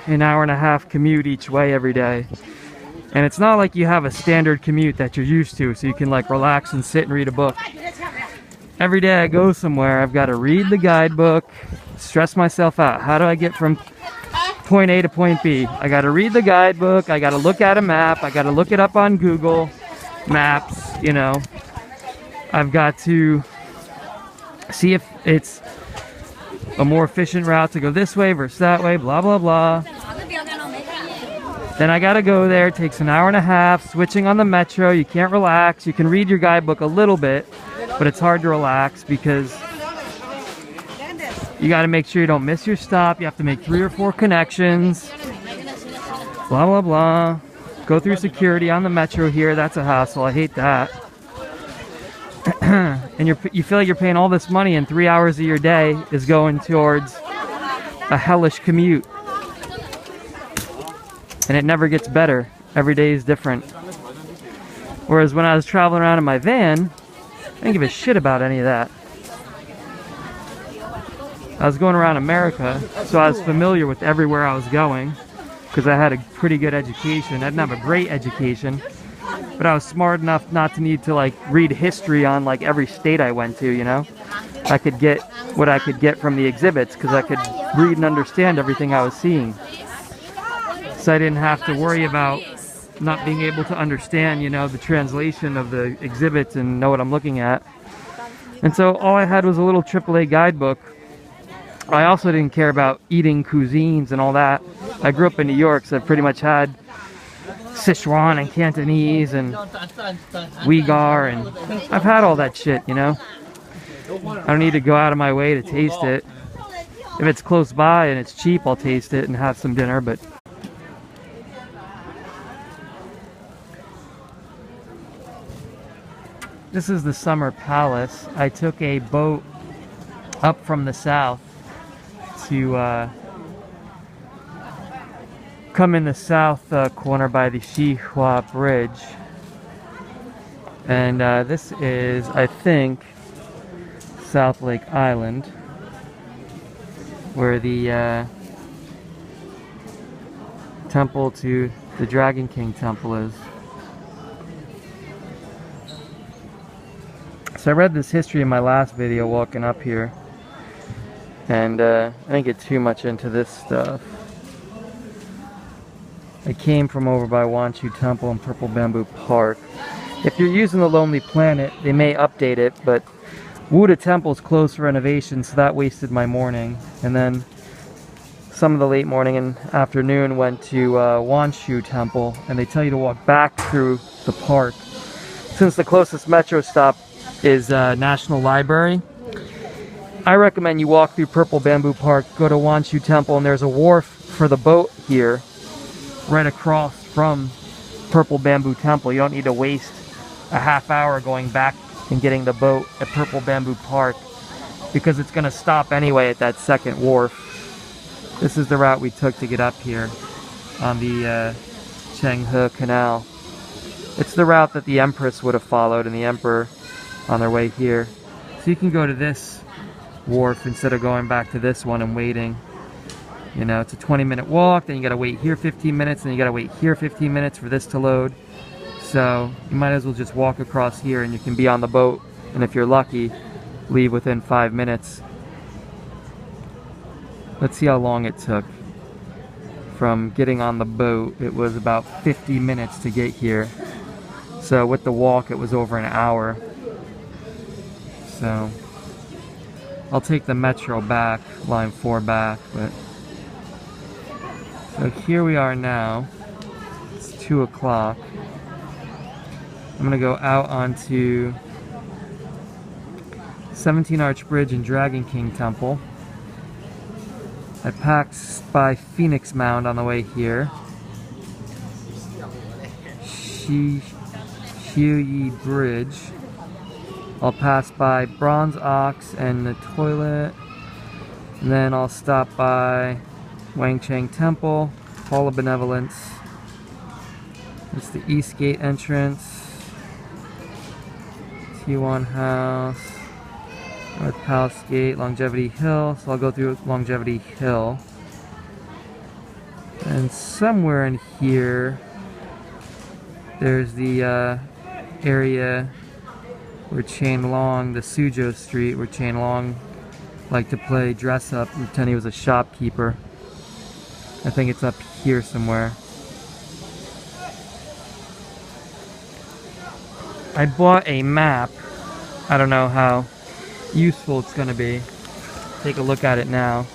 an hour-and-a-half commute each way every day. And it's not like you have a standard commute that you're used to, so you can like relax and sit and read a book. Every day I go somewhere, I've got to read the guidebook, stress myself out. How do I get from point A to point B? I got to read the guidebook, I got to look at a map, I got to look it up on Google Maps, you know. I've got to see if it's a more efficient route to go this way versus that way, blah blah blah. Then I gotta go there, it takes an hour and a half, switching on the metro, you can't relax. You can read your guidebook a little bit, but it's hard to relax because you gotta make sure you don't miss your stop. You have to make 3 or 4 connections, blah blah blah. Go through security on the metro here, that's a hassle, I hate that. And you feel like you're paying all this money and 3 hours of your day is going towards a hellish commute. And it never gets better. Every day is different. Whereas when I was traveling around in my van, I didn't give a shit about any of that. I was going around America, so I was familiar with everywhere I was going because I had a pretty good education. I didn't have a great education, but I was smart enough not to need to like read history on like every state I went to, you know? I could get what I could get from the exhibits because I could read and understand everything I was seeing. So I didn't have to worry about not being able to understand, you know, the translation of the exhibits and know what I'm looking at. And so all I had was a little AAA guidebook. I also didn't care about eating cuisines and all that. I grew up in New York, so I pretty much had Sichuan and Cantonese and Uyghur, and I've had all that shit, you know? I don't need to go out of my way to taste it. If it's close by and it's cheap, I'll taste it and have some dinner, but this is the Summer Palace. I took a boat up from the south to come in the south corner by the Xihua Bridge. And this is, I think, South Lake Island, where the temple to the Dragon King temple is. So I read this history in my last video walking up here, and I didn't get too much into this stuff. I came from over by Wanchu Temple and Purple Bamboo Park. If you're using the Lonely Planet, they may update it, but Wuda Temple's closed for renovation, so that wasted my morning. And then some of the late morning and afternoon went to Wanchu Temple, and they tell you to walk back through the park. Since the closest metro stop is National Library, I recommend you walk through Purple Bamboo Park, go to Wanchu Temple, and there's a wharf for the boat here, right across from Purple Bamboo Temple. You don't need to waste a half hour going back and getting the boat at Purple Bamboo Park. because it's going to stop anyway at that second wharf. This is the route we took to get up here on the Chenghe Canal. It's the route that the Empress would have followed and the Emperor on their way here. So you can go to this wharf instead of going back to this one and waiting. You know, it's a 20-minute walk, then you gotta wait here 15 minutes, and you gotta wait here 15 minutes for this to load. So you might as well just walk across here and you can be on the boat, and if you're lucky, leave within 5 minutes. Let's see how long it took. From getting on the boat, it was about 50 minutes to get here. So with the walk, it was over an hour. So I'll take the metro back, line 4 back, but so here we are now. It's 2 o'clock. I'm gonna go out onto 17 Arch Bridge and Dragon King Temple. I passed by Phoenix Mound on the way here. Xiuyi Bridge. I'll pass by Bronze Ox and the toilet. And then I'll stop by Wangchang Temple, Hall of Benevolence. It's the East Gate entrance. T1 House. North Palace Gate, Longevity Hill. So I'll go through Longevity Hill. And somewhere in here, there's the area where Qianlong, the Suzhou Street, where Qianlong liked to play dress up and pretend he was a shopkeeper. I think it's up here somewhere. I bought a map. I don't know how useful it's going to be. Take a look at it now.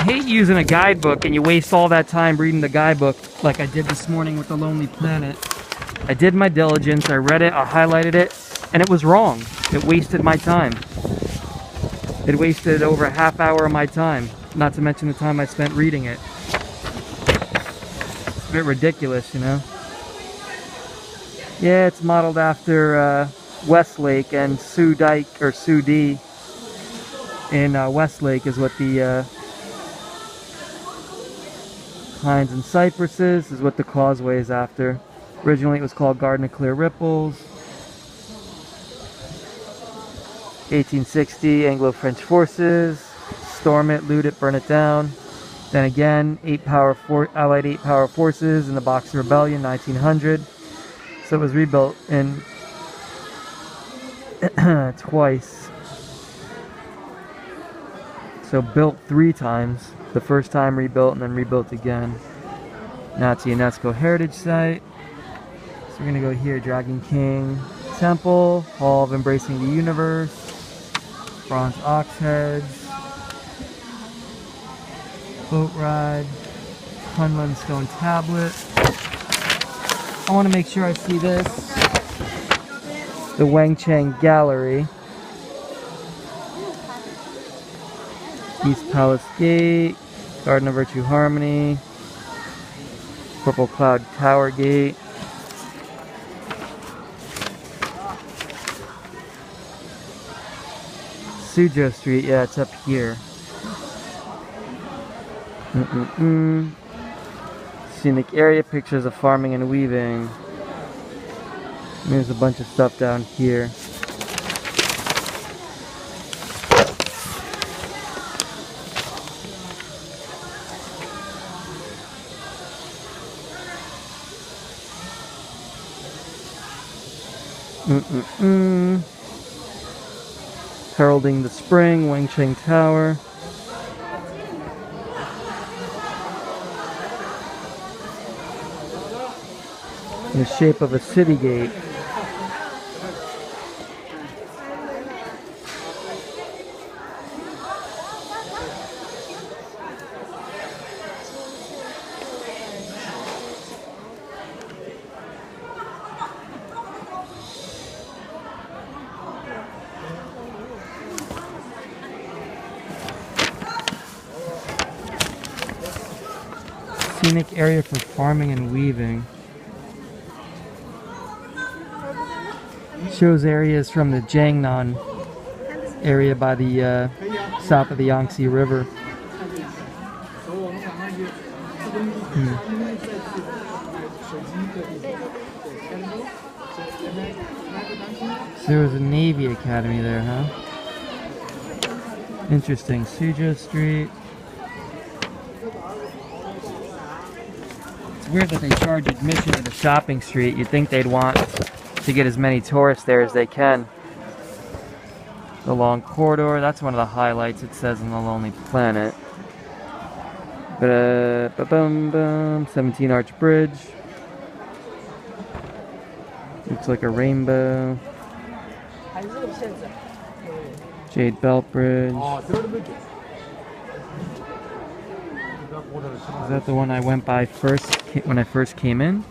I hate using a guidebook and you waste all that time reading the guidebook like I did this morning with The Lonely Planet. I did my diligence, I read it, I highlighted it, and it was wrong. It wasted my time. It wasted over a half hour of my time, not to mention the time I spent reading it. It's a bit ridiculous, you know? Yeah, it's modeled after Westlake, and Sioux Dike, or Sioux D in Westlake is what the Pines and Cypresses is what the causeway is after. Originally it was called Garden of Clear Ripples. 1860, Anglo-French forces. Storm it, loot it, burn it down. Then again, Allied 8 power forces in the Boxer Rebellion, 1900. So it was rebuilt in twice. So built 3 times. The first time rebuilt and then rebuilt again. Now it's a UNESCO Heritage Site. So we're gonna go here, Dragon King Temple, Hall of Embracing the Universe, Bronze Ox Heads, boat ride, Kunlun Stone Tablet. I want to make sure I see this. The Wangchang Gallery. East Palace Gate, Garden of Virtue Harmony, Purple Cloud Tower Gate. Suzhou Street, yeah, it's up here. Scenic area, pictures of farming and weaving. And there's a bunch of stuff down here. Heralding the Spring, Wangchang Tower. In the shape of a city gate. scenic area for farming and weaving. Shows areas from the Jiangnan area by the south of the Yangtze River. So there was a Navy Academy there, huh? Interesting. Suzhou Street. It's weird that they charge admission to the shopping street. You'd think they'd want to get as many tourists there as they can. The long corridor, that's one of the highlights, it says on the Lonely Planet. 17 Arch Bridge. Looks like a rainbow. Jade Belt Bridge. Is that the one I went by first when I first came in?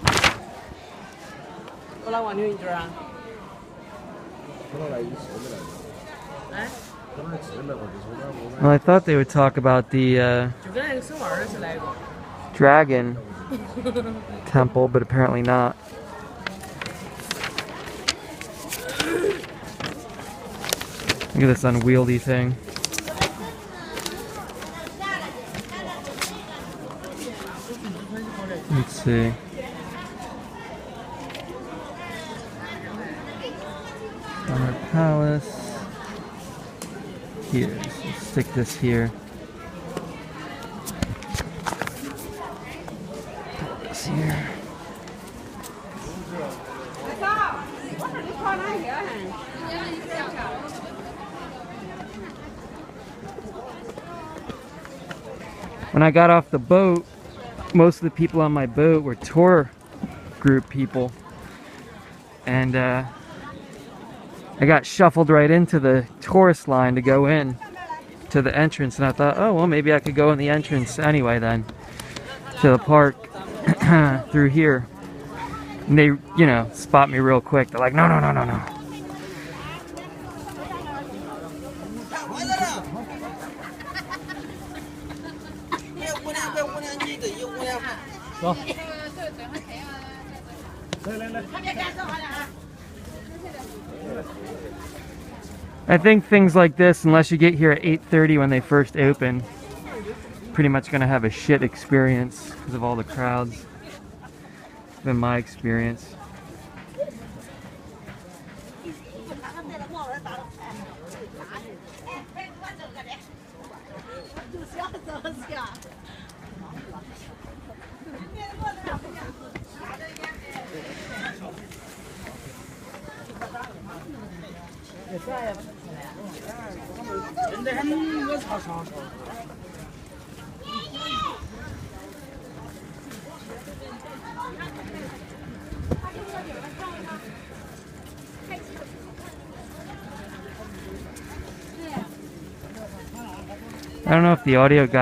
Well, I thought they would talk about the dragon temple, but apparently not. Look at this unwieldy thing. Let's see. Summer Palace. Here, let's stick this here. Put this here. When I got off the boat, most of the people on my boat were tour group people, and I got shuffled right into the tourist line to go in to the entrance, and I thought, oh well, maybe I could go in the entrance anyway then to the park through here. And they, you know, spot me real quick. They're like, no, no, no, no, no. I think things like this, unless you get here at 8:30 when they first open, pretty much gonna have a shit experience because of all the crowds. It's been my experience. I don't know if the audio got